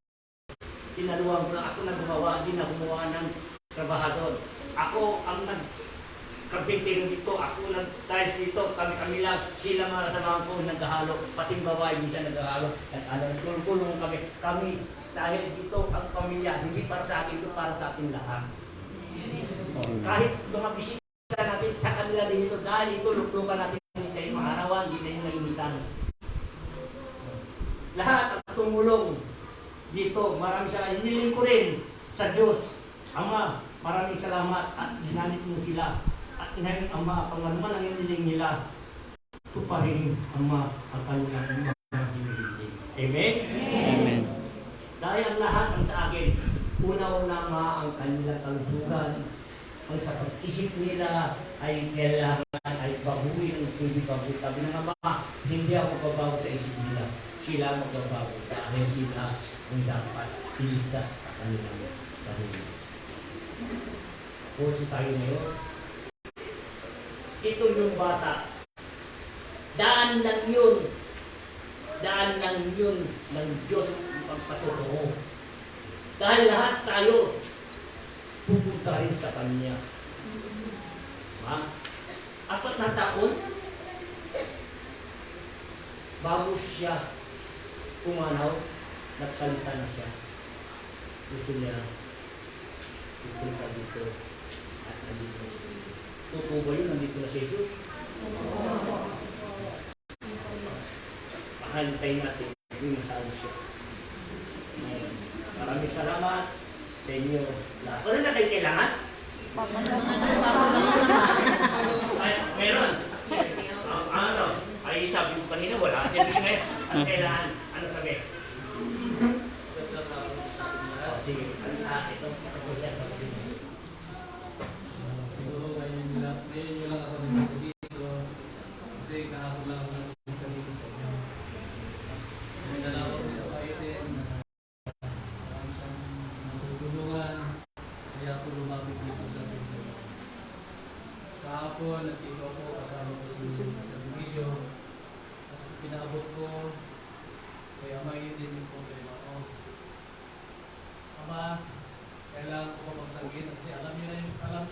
Tinaluan ko na ako na gumawa, din na gumawa ng trabahador. Ako ang nagkabinting dito, ako nag-tiles dito, kami lang, sila mga kasama ko naghahalo, pating babae minsan naghahalo. At tulong-tulong kami, dahil dito ang pamilya, hindi para sa akin ito, para sa ating lahat. Kahit mga bisita natin sa kanila din ito, dahil ito luklukan natin, hindi tayo maarawan, hindi tayo mainitan. Lahat ang tumulong dito, maraming salamat. Hiniling ko rin sa Diyos, Ama, maraming salamat at ginamit mo sila. At ngayon, Ama, kung ano man ang hiniling nila, tuparin, Ama, ang kanilang mga hiniling. Amen? Amen. Dahil ang lahat ang sa akin, una-una nga ang kanilang kalusugan, ang sa pag-isip nila ay kailangan ay baguhin ang pwede baguhin. Sabi ng Ama, hindi ako babago sa isip nila. Sila magbabago dahil sila ang dapat silitas sa kanilang sarili. Puso tayo ngayon. Ito yung bata. Daan lang yun. Daan lang yun ng Diyos ang pagpatotoo. Dahil lahat tayo pupunta rin sa Kanya. Apat na taon bago siya pumanaw, nagsalita na siya. Gusto niya pupunta dito at nandito. Totoo ba yun? Nandito na si Jesus? Pahantayin natin yung nasaan siya. Maraming salamat sa inyo lahat. Wala na kayo kailangan? Ay, meron. Ano? Ay, sabi ko kanina, wala. Ngayon, ang kailangan. Ano sabi? Sige, ito. Siguro ngayon nyo lang ako nandito dito kasi kahapon lang ako nandito dito sa inyo. May nalaman ko siya kayo din na marami siyang natutulungan kaya ako lumapit dito sa video. Kahapon nandito ako kasama ko sa video at pinaabot ko kaya maintin yung problema ko. Ama, kailangan ko magsangin kasi alam niyo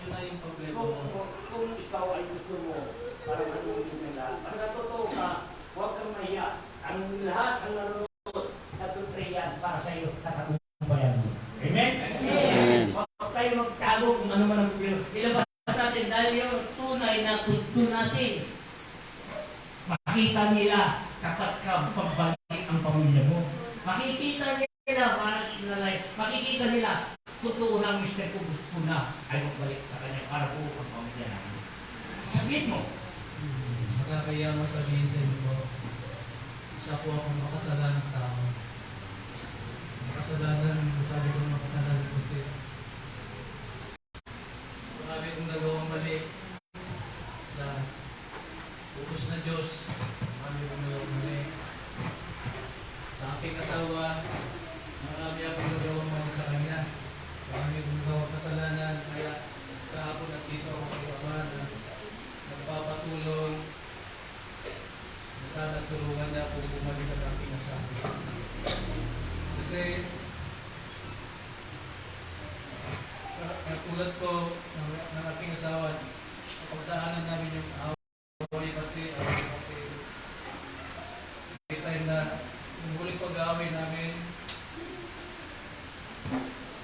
na yung problema mo. Kung ikaw ay gusto mo, para manungin nila, para sa totoo ka, huwag kang mahiya. Ang lahat, ang nanonood, natutrayan para sa iyo, katakumpayan mo. Amen? Amen. Huwag tayo magtago kung ano man ang problema. Ilabas natin dahil yung tunay na gusto natin. Makita nila kapag ka pagbalik ang pamilya mo. Makikita nila, makikita nila, totoo na mister ko gusto na ay magbalik sa kanya para po ang pamilya namin. Sabihin mo. Nakakaya mo sabihin sa inyo, isa po akong makasalanang tao. Makasalanan, sabi ko makasalanan ko siya. Marami kong nagawang mali sa utos na Diyos. Marami kong nagawang mali sa aking asawa. Marami akong nagawang mali sa kanya. Marami kong nagawang kasalanan. Kaya kahapon at dito ako kay Ama na nagpapatulong na sana tulungan niya kung bumalik ang aking asawa. Kasi katulad ko ng aking asawa, pagdaanan namin yung away pati may time na yung huling pag-aaway namin,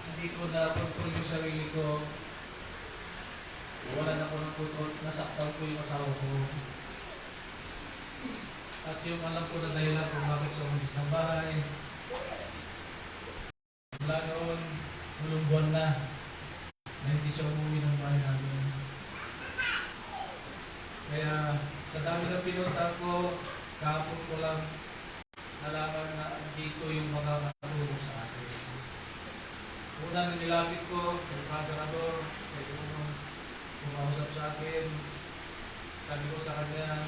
hindi ko na-control yung sarili ko. Wala na ako ng control, nasaktan ko yung asawa ko. At yung alam ko na dahilan kung bakit siya umalis ng bahay. Mula noon, mulong buwan na hindi siya umuwi ng bahay namin. Kaya sa dami ng pinunta ko, kahapon ko lang nalaman na dito yung makakatulong sa akin. Una nilapit ko, kay Father Ador, sa iyo kumausap sa akin. Sabi ko sa kanya,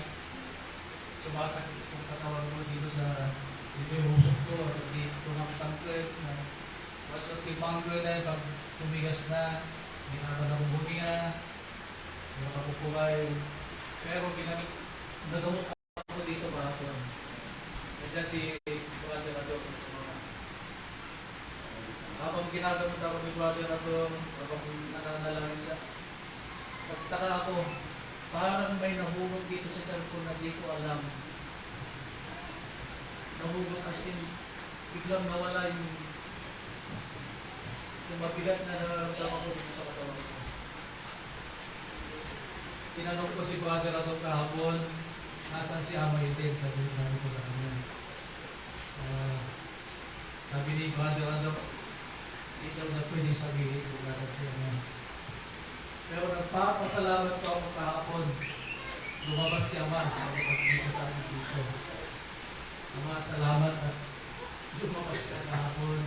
sumasakit yung katawan mo dito yung usok ko, at dito ng tangkad. Basta tipangkad na pag tumigas na, hindi na ba nabubuhinga, hindi na kapupukay. Pero nagamot ako dito para ito. Nandiyan si brother na doon. Habang ginagamot ako ni brother na doon, habang nananalangin siya, nagtaka ako, parang may nahugot dito sa tiyan ko na di ko alam. Nahugot as in, biglang nawala yung mabigat na nararamdaman ko dito sa katawan ko. Tinanong ko si brother na doon kahapon, nasaan si Ama Itin? Sabi ko sa kanya. Sabi ni brother na doon, hindi daw na pwede sabihin kung nasaan si Ama. Pero nagpapasalamat ko ako kahapon. Lumabas si Ama kasi pagkita sa akin dito. Ama, salamat at lumabas ka kahapon.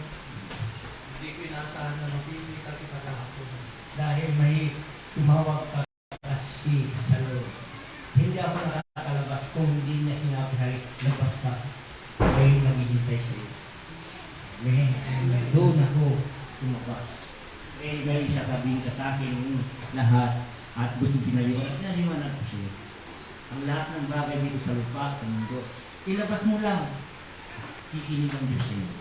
Hindi ko inaasahan na mapipita kita kahapon. Dahil may tumawag ka kasi sa loob. Hindi ako nakakalabas kung hindi niya sinabi ay labas ka. May naghihintay sa iyo. Doon ako lumabas. May sasabihin ka sa akin lahat at gusto pinaliwanag. Pinaliwanag ko siya. Ang lahat ng bagay dito sa lupa, sa mundo, ilabas mo lang. Ikinig ang Diyos sa iyo.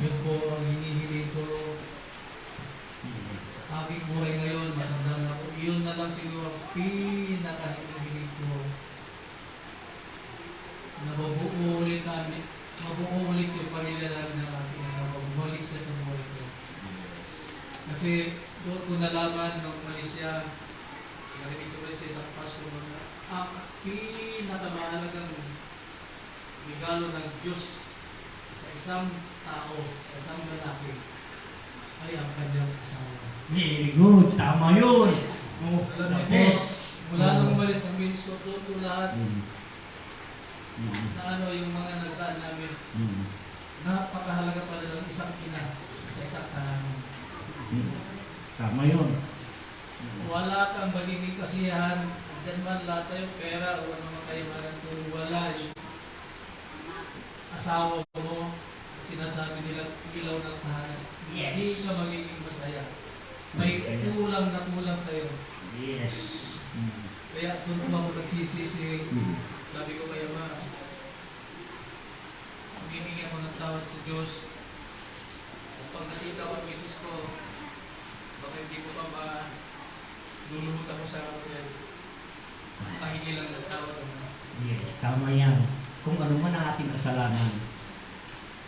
Yun po ang hinihiling ko sa aking buhay ngayon. Matanda na ako. Yun na lang siguro ang pinaka-hinihiling ko. Na mabuulit namin. Mabuulit yung pamilya namin ng aking asawa. Bumalik siya sa buhay ko. Kasi doon ko nalaman nung umalis siya, narinig ko rin sa isang pastor na ang pinakamahalagang regalo ng Diyos sa isang tao, sa isang lalaki, ay ang kanyang asawa. Very good. Tama yun. Alam niyo po, mula nung umalis ng ministro, doon ko lahat na yung mga nagdaan namin, napakahalaga pala ng isang ina sa isang tahanan. Tama yun. Wala kang magiging kasiyahan, dyan man lahat sa'yo, pera o ano mga kayamanan, kung wala yung asawa mo, sinasabi nila, ilaw ng tahanan. Yes. Hindi ka magiging masaya. May kulang na kulang sa'yo. Yes. Kaya doon ako nagsisisi, sabi ko kaya ma, humihingi ako ng tawad sa Diyos. At pag nakita ko ang misis ko, baka hindi ko pa luluhot ako sa akin. Mahingi lang ng tawad ako. Yes, tama yan. Kung ano man ang ating kasalanan.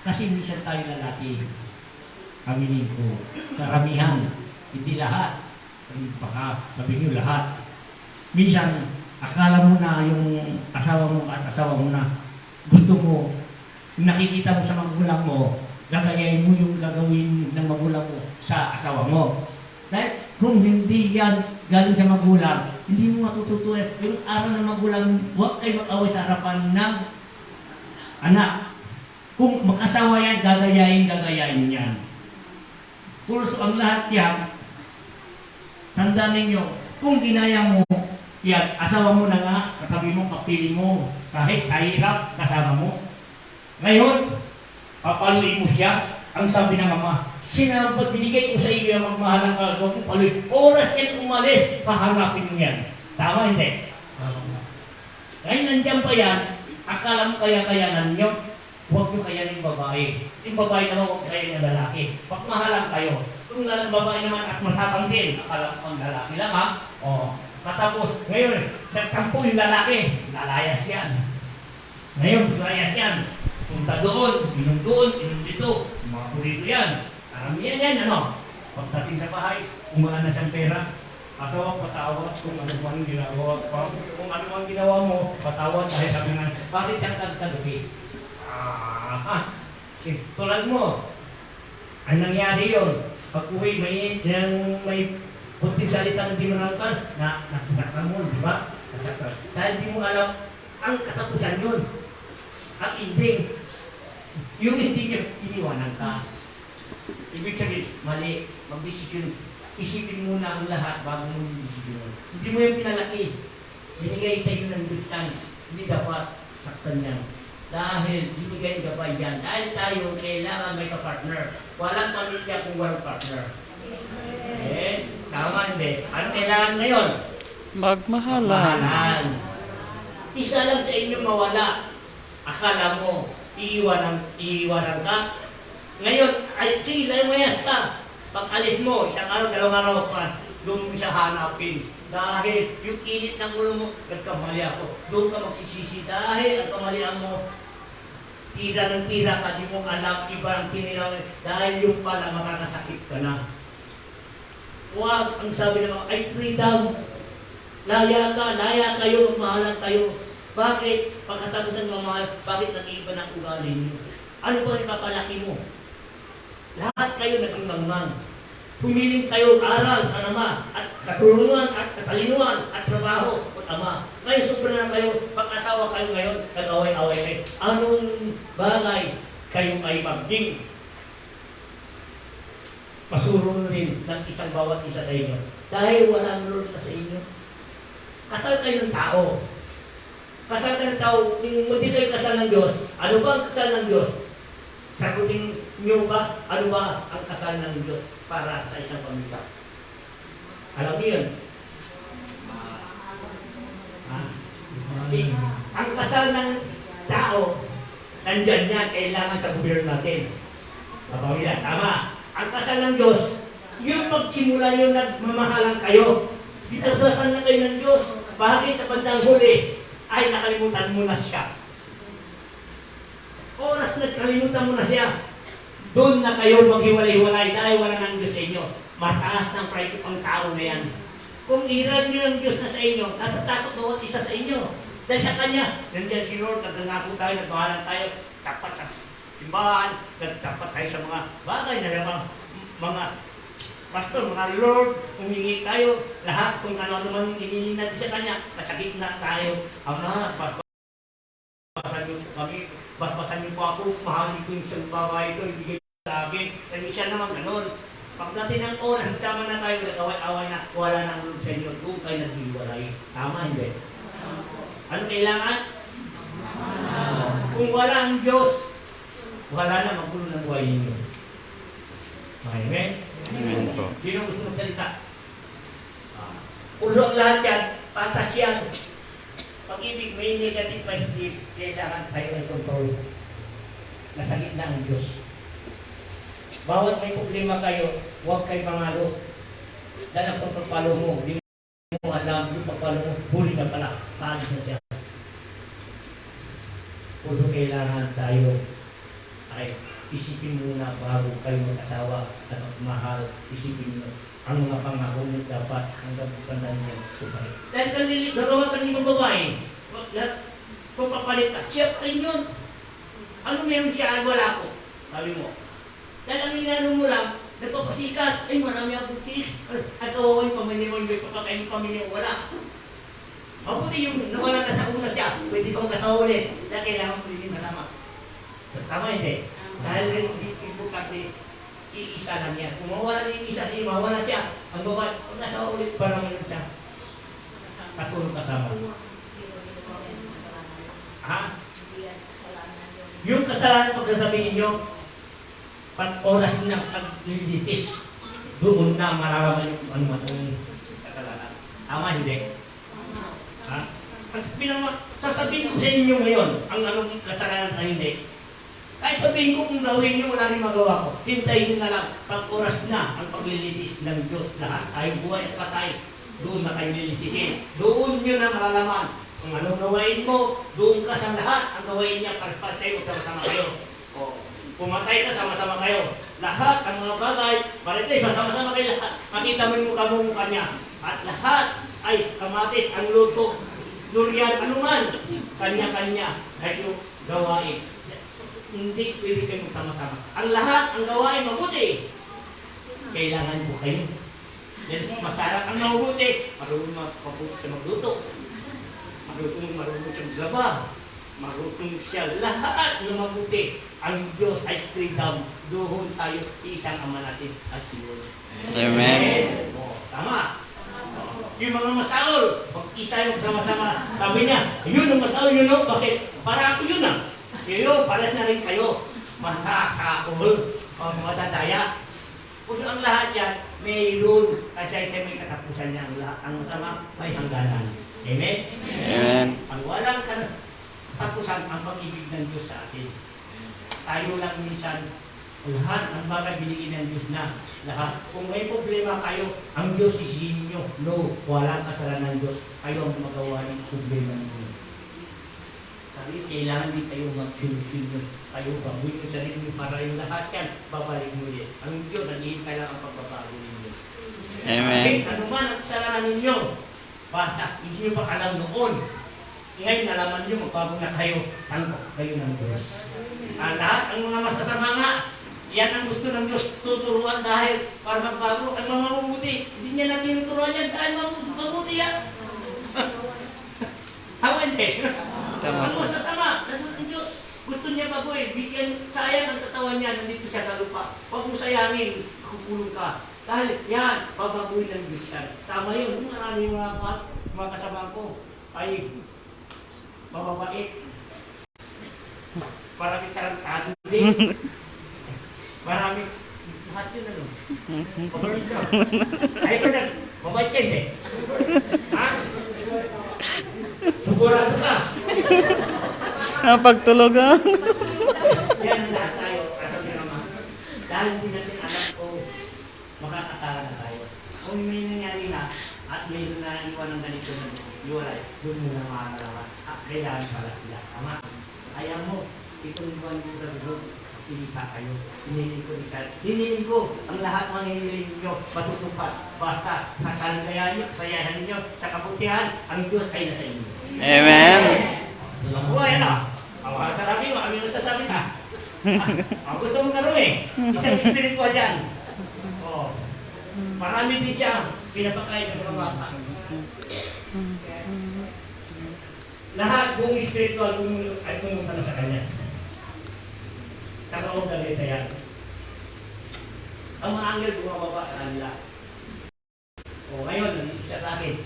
Kasi minsan tayo lalaki, aminin ko, karamihan, hindi lahat. Baka sabihin nyo lahat. Minsan, akala mo na yung asawa mo at asawa mo na gusto mo, nakikita mo sa magulang mo, gagayain mo yung gagawin ng magulang mo sa asawa mo. Dahil kung hindi yan galing sa magulang, hindi mo matututunan. Yung aral ng magulang, huwag kayo mag-away sa harapan ng anak. Kung mag-asawa yan, gagayain yan. Puros ang lahat yan, tandaan ninyo, kung ginaya mo yan, asawa mo na nga, katabi mo, kapili mo, kahit sa hirap, kasama mo. Ngayon, papaluin mo siya, ang sabi ng ama, sinabi, binigay ko sa iyo ang magmahalang ka, huwag mo paluin. Oras yan umalis, hahanapin mo yan. Tama, hindi? Ngayon, nandiyan pa yan, akala mo kaya-kayanan nyo, huwag nyo kayanin babae. Yung babae naman, huwag kayanin lalaki. Pagmahalang kayo. Kung babae naman at matapang din, akala mo ang lalaki lang, ha? O, matapos, ngayon, nagtampo yung lalaki, lalayas yan. Ngayon, lalayas yan. Punta doon, inom dito, mga purito yan. Karamihan yan, ano? Pagdating sa bahay, kumaan na siyang pera, asawa, patawad kung ano man ginagawa. Kung ano man ginawa mo, patawad dahil sabi nga, bakit siyang kagabi? Tulad mo, ang nangyari yun, pag uwi, may kunting salitang di manangkan, nakita mo, di ba? Dahil di mo alam ang katapusan yun, ang ending. Yung ending yun, iniwanan ka. Ibig sabihin, mali, mag-desisyon. isipin muna ang lahat bago mo i-desisyon. Hindi mo yung pinalaki. Binigay sa iyo ng Diyos yan. Hindi dapat saktan yan. Dahil binigay gabay yan. Dahil tayo kailangan may ka-partner. Walang pamilya kung walang partner. Eh, tama hindi. Ano kailangan ngayon? Magmahalan. Mahalan. Isa lang sa inyo mawala. Akala mo, iiwanan ka. Ngayon, ay, sige, lamayas ka. Pag alis mo, isang araw, dalawang araw pa, doon mo siya hanapin. Dahil yung init ng ulo mo, nagkamali ako. Doon ka magsisisi dahil ang kamalian mo, tira ng tira ka, di mo alam, iba ang tiniraw. Dahil yung pala, makakasakit ka na. Huwag, ang sabi naman, ay freedom. Laya kayo, magmahalan kayo. Bakit? Pagkatapos ng mamahal, bakit nag-iiba ng ugali niyo? Ano ba yung papalaki mo? Lahat kayo naging mangmang. Humiling kayo aral sa Ama at katulungan at katalinuhan at trabaho at Ama. Ngayon, sobra na kayo, pag-asawa kayo ngayon, nag-away-away kayo. Anong bagay kayo ay maging pasurong rin ng isang bawat isa sa inyo? Dahil walang Lord na sa inyo. Kasal kayo ng tao. Kasal ka ng tao, kung hindi kayo kasal ng Diyos, ano ba ang kasal ng Diyos? Sagutin niyo ba, ano ba ang kasal ng Diyos para sa isang pamilya? Alam niyo yun? Ang kasal ng tao, nandyan yan, kailangan sa gobyerno natin. Pamilya, tama. Ang kasal ng Diyos, yung pagsimula nyo nagmamahalan kayo, pinagdasal na kayo ng Diyos. Bakit sa bandang huli ay nakalimutan mo na siya? Oras na kalimutan mo na siya, doon na kayo maghiwalay-hiwalay dahil wala ng Diyos sa inyo. Mataas ng pride ang tao na yan. Kung iran nyo ng Diyos na sa inyo, natatakot bawat isa sa inyo. Dahil sa Kanya, nandiyan si Lord, nagdangako tayo, nagmahalan tayo, tapat sa simbahan, nagtapat tayo sa mga bagay na mga pastor, mga Lord, humingi tayo, lahat kung ano naman hinihingi natin sa Kanya, masakit na tayo. Ama, basbasan niyo po kami, basbasan niyo po ako, mahalin ko yung isang babae ito, ibigay sa akin. Kasi siya naman ganun. Pagdating ng oras, nagsama na tayo, nag-away-away na, wala nang Lord sa inyo, doon kayo naghiwalay. Tama, hindi? Ano kailangan? Kung wala ang Diyos, wala na magulo ng buhay ninyo. Amen? Amen po. Sino gusto magsalita? Puso ang lahat yan, patas yan. Pag-ibig, may negative positive, kailangan tayo ay control. Nasa gitna ang Diyos. Bawat may problema kayo, huwag kayo mangalo. Dahil ang pagpapalo mo, hindi mo alam, yung pagpapalo mo, huli ka pala, paalis na siya. Puso kailangan tayo ay isipin muna bago kayo mag-asawa at magmahal, isipin mo ang mga pangako mo dapat hanggang pagkandaan mo tupay. Dahil nagawa ka ng babae, kung papalit ka, siya pa rin yun. Ano meron siya, wala ko, sabi mo. Dahil ang inano mo lang, nagpapasikat, ay marami akong tiis, at kawawa yung pamilya mo, may papakain yung pamilya mo, wala. Mabuti yung nawala ka sa una siya, pwede kong kasawa ulit, dahil kailangan mo din masama. Tama hindi? Dahil importante, iisa lang yan. Kung mawala na yung isa sa iyo, mawala siya. Ang babae, kung nasa ulit pa naman siya, katulong kasama. Ha? Yung kasalanan pagsasabihin nyo, pag oras ng paglilitis, doon na malalaman yung ano matong kasalanan. Tama, hindi? Ha? Sasabihin ko sa inyo ngayon, ang anong kasalanan na hindi. Kahit sabihin ko kung gawin nyo, wala rin magawa ko. Hintayin nyo na lang, pag oras na ang paglilitis ng Diyos lahat. Tayong buhay at patay, doon na kayo lilitisin. Doon nyo na malalaman kung anong gawain mo, doon ka sa lahat. Ang gawain niya, patay mo, sama-sama kayo. O, pumatay ka, sama-sama kayo. Lahat, ang mga bagay, marites, sama-sama kayo lahat. Makita mo yung mukha niya. At lahat ay kamatis, ang luto, durian, anuman. Kanya-kanya ay yung gawain. Hindi pwede kayo magsama-sama. Ang lahat, ang gawain mabuti. Kailangan po kayo. Dahil masarap ang mabuti. Marunong mabuti sa magluto. Marunong sa maglaba. marunong siya. Lahat ng mabuti. Ang Diyos ay freedom. Doon tayo isang ama natin as yun. Amen. Oh, tama. Oh, yung mga masaol, pag isa yung sama-sama, sabi niya, yun ang masaol yun, no? Bakit? Para ako yun ah. Kayo, pares na rin kayo. Masasaol, mga dadaya. Kung ang lahat yan, mayroon kasi siya may katapusan niya. Ang masama may hangganan. Amen? Amen. Ang walang katapusan ang pag-ibig ng Diyos sa atin. Tayo lang minsan, lahat ng bagay binigyan ng Diyos na lahat. Kung may problema kayo, ang Diyos isihin nyo. No, walang kasalanan ng Diyos. Kayo ang magawa ng problema ninyo. Sabi, kailangan din kayo magsilusin nyo. Kayo babuin nyo sarili nyo para yung lahat yan, babalik muli. Ang Diyos, naghihintay lang ang pagbabago ninyo. Amen. Ano man ang kasalanan ninyo, basta, hindi nyo pa alam noon. Ngayon, nalaman nyo, magbago na kayo. Ano? Kayo ng Diyos. Ang lahat, ang mga masasama nga, yan ang gusto ng Diyos tuturuan dahil para magbago. Ang mga mabuti, hindi niya natin tuturuan yan dahil mabuti yan. Hawan din. Ang masasama, nandun ng Diyos. Gusto niya bagoy, bigyan, sayang ang katawan niya, nandito siya sa lupa. Huwag mo sayangin, kukulong ka. Dahil yan, babagoy ng Diyos yan. Tama yun, maraming mga kasama ko ay mababait. Marami tarantado din. Marami, lahat yun ano. Pag-earn ka. Ay ko na, mabait yan eh. Ha? Sigurado ka. Napagtulog ah. Yan lahat tayo, kasabi naman. Dahil hindi natin alam kung makakasala na tayo. Kung may nangyari na, at may naiwan ng ganito na iwalay, doon mo na makakalaman. Kailangan pala sila. Tama. Ayaw mo, itong buwan mo sa loob, pilita kayo. Hiniling ko ni Chad. Hiniling ko, ang lahat mga hiniling nyo, matutupad. Basta, kakalagayan nyo, kasayahan nyo, sa kabutihan, ang Diyos ay nasa inyo. Amen. Buhay na. Ang sasabi mo, kami masasabi na. Ang gusto mong gano'n eh. Isang spiritual yan. Oh. Marami din siya pinapakain ng mga bata. Lahat buong spiritual ay pumunta na sa kanya. Kakaong galita yan. Ang mga anghel bumababa sa kanila. O ngayon, nandito siya sa akin.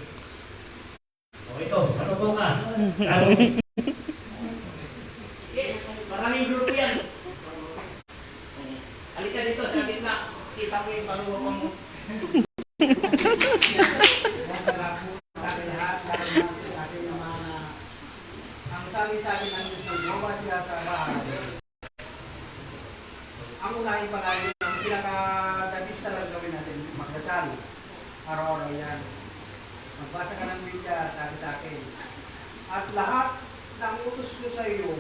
O ito, katuto ka. Yes, maraming grupo yan. Halika dito sa gitna. Kita mo yung paruwa mo. Ang sabi-sabi ng Diyos ng lumabas siya sa bahay. Ang unahin pa nga yun, ang pinaka-dabis talaga gawin natin, magdasal. Araw-araw yan. Magbasa ka ng Biblia, sabi sa akin. At lahat ng utos ko sa iyo,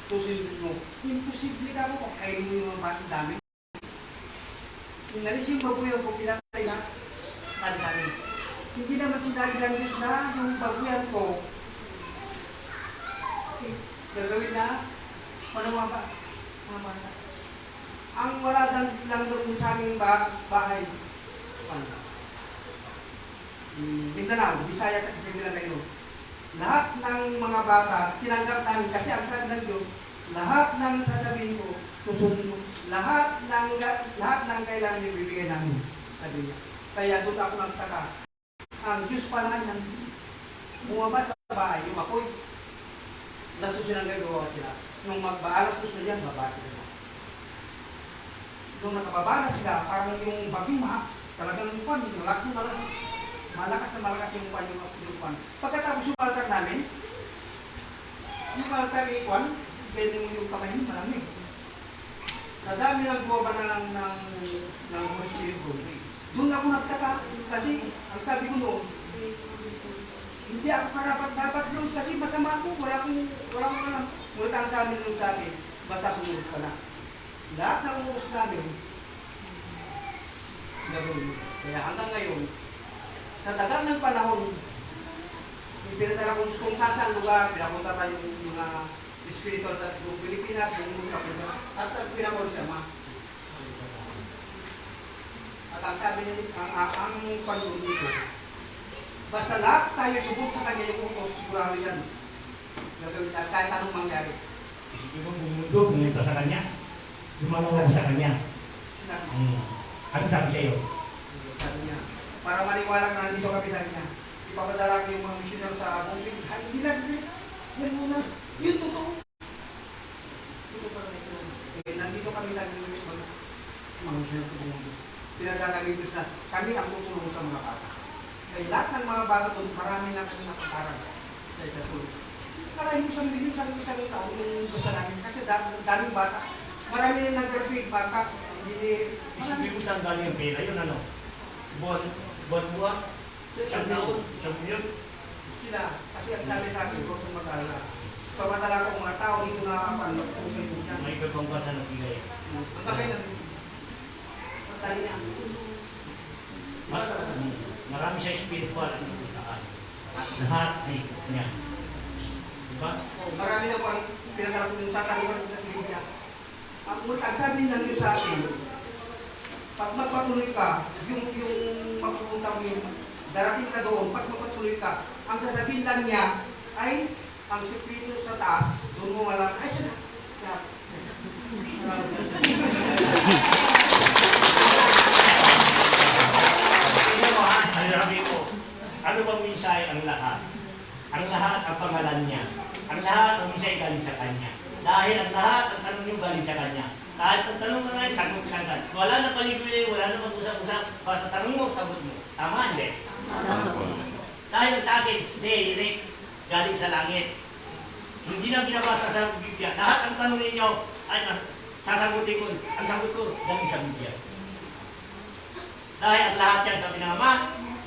tusin mo. Imposible ka mo kung kainin mo yung mga dami. Inalis yung babuyan ko, pinatay na, tanda-tanda. Hindi naman sinabi ng Diyos na yung babuyan ko, gagawin na, manumaba, mama na. Ang wala lang doon sa aming bahay, Mindanao, Bisaya at Isabela ngayon. Lahat ng mga bata, tinanggap namin kasi ang sabi ng Diyos, lahat ng sasabihin ko, tutunin mo. Lahat ng kailangan niyo bibigay namin. Sabi niya. Kaya doon ako nagtaka. Ang Diyos pala ay bumaba sa bahay, yung apoy. Nasusunang gagawa sila. Nung magbaalas ko sila yan, baba sila. Nung nakababa na sila, parang yung bagyung talagang pan, malakas na malakas yung pan, yung pan. Pagkatapos yung altar namin, yung altar ikwan, pwede mo yung kamay mo, marami. Sa dami ng bumaba ng Holy Spirit ko, doon ako nagtaka, kasi ang sabi ko noon, hindi ako dapat doon kasi masama ako, wala akong alam. Ngunit ang sabi nung sa akin, basta sumunod ka na. Lahat ng utos namin, gagawin. Kaya hanggang ngayon, sa tagal ng panahon, pinatala ko kung saan lugar, pinapunta tayo yung mga spiritual sa Pilipinas, yung kapunta, at pinakonsama. At ang sabi niya, ang panahon dito, basta lahat tayo subok sa kanya yung utos, sigurado yan. Gagawin lahat, kahit anong mangyari. Isipin mo, bumundo, pumunta sa kanya. Lumalaw ako sa kanya. Sinabi, Ano sabi sa'yo? sabi niya, para maniwala na nandito kami, sabi niya, ipapadala ko yung mga missionary sa bukid. Ay, hindi lang, yan muna. Yun, totoo. Totoo pala ito. Nandito kami sa mga missionary sa bukid. Pinadala kami doon na kami ang tutulong sa mga bata. Kaya lahat ng mga bata doon, marami na kami nakakaral. Kaya sa tulong. Kaya yung isang taon yung basta namin. Kasi daming bata. Marami na nag-graduate bata. Hindi, Isipin mo saan galing ang pera yun, ano? Buwan, isang taon, isang milyon. sila. Kasi ang sabi sa akin, huwag kong mag-alala. Pamadala ko mga tao dito na kapalot kung sa ito niya. May ibang basa na bigay. Punta kayo na rin. Pagtali niya. Marami siya spiritual at pupuntaan. Lahat ay niya. Diba? Marami na po ang pinagdala ko yung sasaluhan ko sa piling niya. Ang sabi ng Diyos sa akin, pag magpatuloy ka, yung mapupunta mo yung darating ka doon, pag magpatuloy ka, ang sasabihin lang niya ay ang sikreto sa taas, doon mo malang, ay siya na. Tingnan mo ha, ang sabi ko, ano bang minsay ang lahat? Ang lahat ang pangalan niya. Ang lahat ang minsay galing sa kanya. Dahil ang lahat ang tanong niyo galing sa kanya. Kahit ang tanong ka ngayon, sagot ka agad. Wala na paliguli, wala na mag-usap-usap. Basta tanong mo, sagot mo. Tama, hindi? Dahil sa akin, direct, galing sa langit. Hindi na binabasa sa Biblia. Lahat ang tanong ninyo, ay sasagutin ko. Ang sagot ko, galing sa Biblia. Dahil ang lahat yan, sabi ng Ama,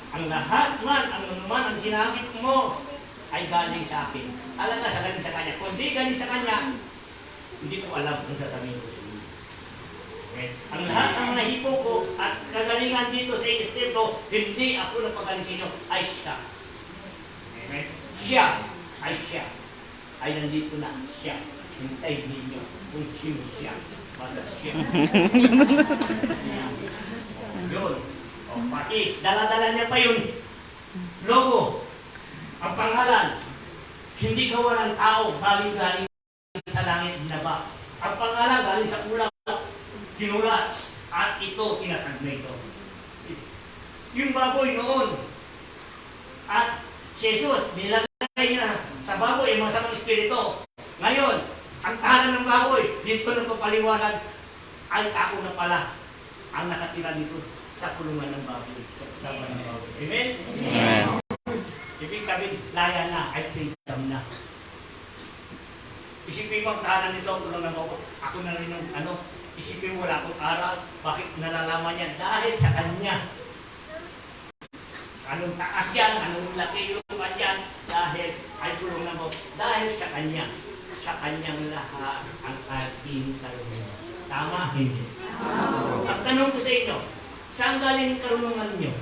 ang lahat man, ang naman, ang sinabi mo, ay galing sa akin. Alam na sa galing sa Kanya. Kung di galing sa Kanya, hindi ko alam kung sasabihin ko sa inyo. Okay? Ang lahat ng mga hipo ko at kagalingan dito sa Egypto, hindi ako nagpagaling sa inyo, ay siya. Okay? Siya, ay siya. Ay nandito na siya. Hintay ninyo kung sino siya. Basta siya. Yun. O, pati, dala-dala niya pa yun. Logo. Ang pangalan. Hindi gawa ng tao, galing-galing sa langit binaba. Ang pangalan galing sa ulang. Tinulat. At ito, tinatag na ito. Yung baboy noon. At si Jesus, nilagay niya sa baboy, yung masamang espiritu. Ngayon, ang tahanan ng baboy, dito nagpapaliwanag, ay tao na pala ang nakatira dito sa kulungan ng baboy. Sa ng baboy. Amen? Amen. Ibig sabihin, laya na, ay freedom na. Isipin mo ang tahanan nito, tulong ng baboy. Ako na rin yung isipin mo wala akong aral. Bakit nalalaman yan? Dahil sa kanya. Anong taas yan, anong laki yung kanya, dahil ay tulong ng baboy. Dahil sa kanya. Sa kanyang lahat ang ating karunungan. Tama? Hindi. Ang tanong ko sa inyo, saan galing ang karunungan nyo?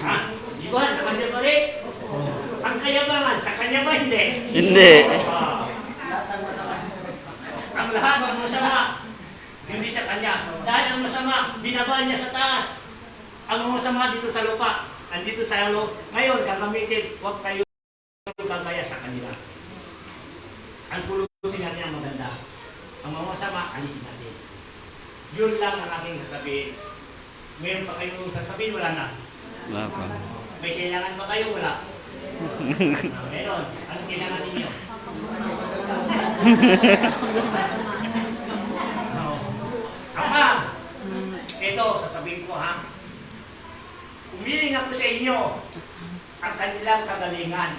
Ha? Di ba? Sa kanya ba rin? Ang kayabangan, sa kanya ba hindi? Hindi. Ang lahat ng masama, hindi sa kanya. Dahil ang masama, binaba niya sa taas. Ang masama dito sa lupa, andito sa loob. Ngayon, gagamitin, huwag kayo gagaya sa kanila. Ang pulutin natin ang maganda. Ang mga masama, alisin natin. Yun lang ang aking sasabihin. Meron pa kayong sasabihin, wala na. Wala pa. May kailangan ba kayo? Wala. Meron. Anong kailangan ninyo? No. Ama, ito, sasabihin ko ha. Umiling ako sa inyo ang kanilang kagalingan.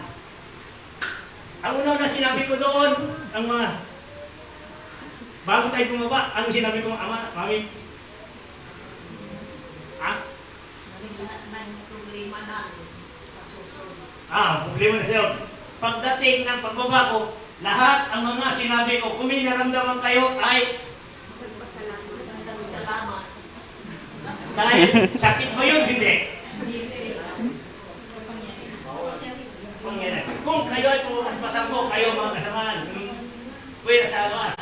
Ang una na sinabi ko doon, ang mga bago tayo bumaba, anong sinabi ko, Ama, Mami? Ha? Problema na sa'yo. Pagdating ng pagbaba ko, lahat ang mga sinabi ko, kung may naramdaman kayo ay dahil sakit ba yun? Hindi. Kung kayo ay pumaspasan ko, kayo mga kasamahan, pwede sa alas,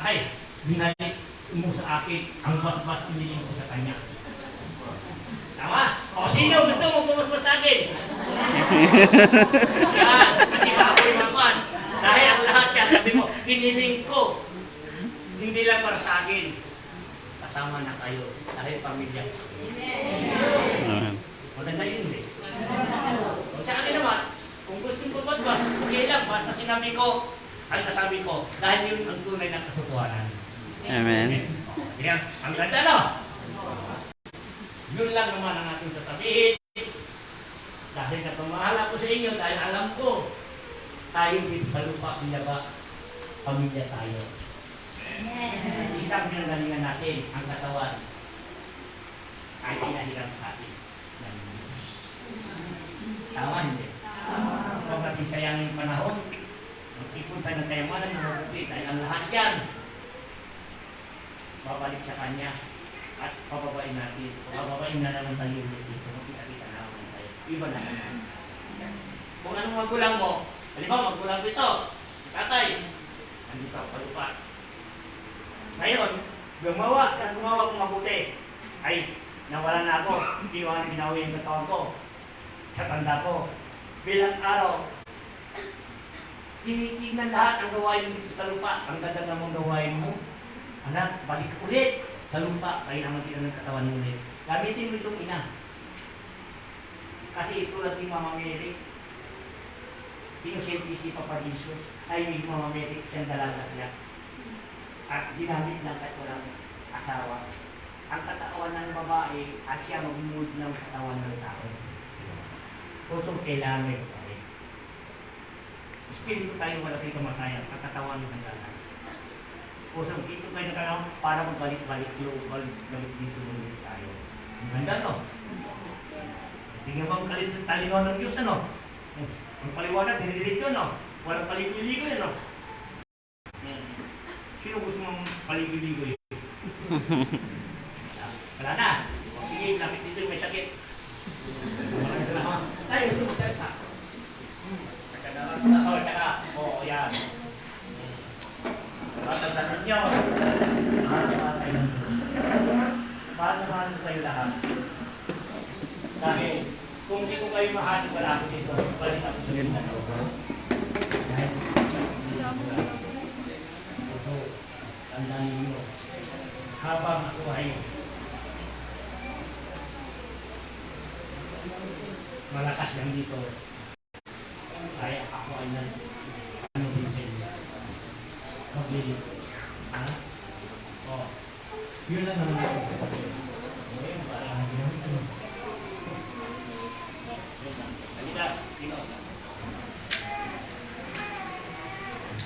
ay, binalik mo sa akin ang basbas nilin ko sa kanya. Tama? O sino gusto mo pumaspas sa akin? Yan. Kasi magkakasama na kayo dahil pamilya. Amen. Maganda yun eh. O sa akin naman, kung gusto ko podcast, okay lang, basta sinabi ko, ang nasabi ko, dahil yun ang tunay ng katotohanan. Amen. Yan, ang ganda no? Yun lang naman ang ating sasabihin. Dahil napamahala ko sa inyo, dahil alam ko, tayo dito sa lupa, binaba, pamilya tayo. Isang pinanggalingan natin, ang katawan, ay pinahirap sa atin. Tama, hindi? Huwag natin sayangin panahon. Mag-ipon tayo ng kayamanan, mabuti, dahil ang lahat yan, babalik sa Kanya at pababain natin. Pababain na naman tayo dito. Makita-kita na naman tayo. Iba na naman. Kung anong magulang mo, halimbawa magulang ko ito, si tatay, nandito ako sa lupa. Ngayon, gumawa kong mabuti. Ay, nawala na ako. Ginawi yung katawan ko. Sa tanda ko. Bilang araw, tinitingnan lahat ang gawain mo dito sa lupa. Ang ganda namang gawain mo. Anak, balik ulit sa lupa. Kaya naman kita ng katawan mo ulit. Gamitin mo itong ina. Kasi ito lang yung Mama Mary. Pinusilpi si Papa Jesus. Ay, yung Mama Mary, isang dalaga siya. At ginamit lang kahit walang asawa. Ang katawan ng babae at siya mag-mood ng katawan ng tao. Pusong kailangan tayo. Espiritu tayo malaki kamatayan, ang katawan ng lalaki. Pusong ito kayo na para magbalik-balik global, balik dito ulit tayo. Ang ganda no? Tingnan mo ang talinaw ng Diyos ano? Ang paliwanag, dinidiretso no? Walang paligoy-ligoy ano? Sino gusto mong paligoy-ligoy? Wala na. Sige, lapit dito may sakit. Maraming salamat. Tayo, gusto mo salsa. Oo, yan. Tatandaan niyo. Mahal kayo ng Diyos. Mahal kayo lahat. Dahil, kung hindi ko kayo mahal, wala ako dito. Balik ako sa dito. Dahil, tandaan niyo. Habang ako ay malakas lang dito, kaya ako ay ano din sa inyo. Maglilito. Ha? O. Yun lang naman ako.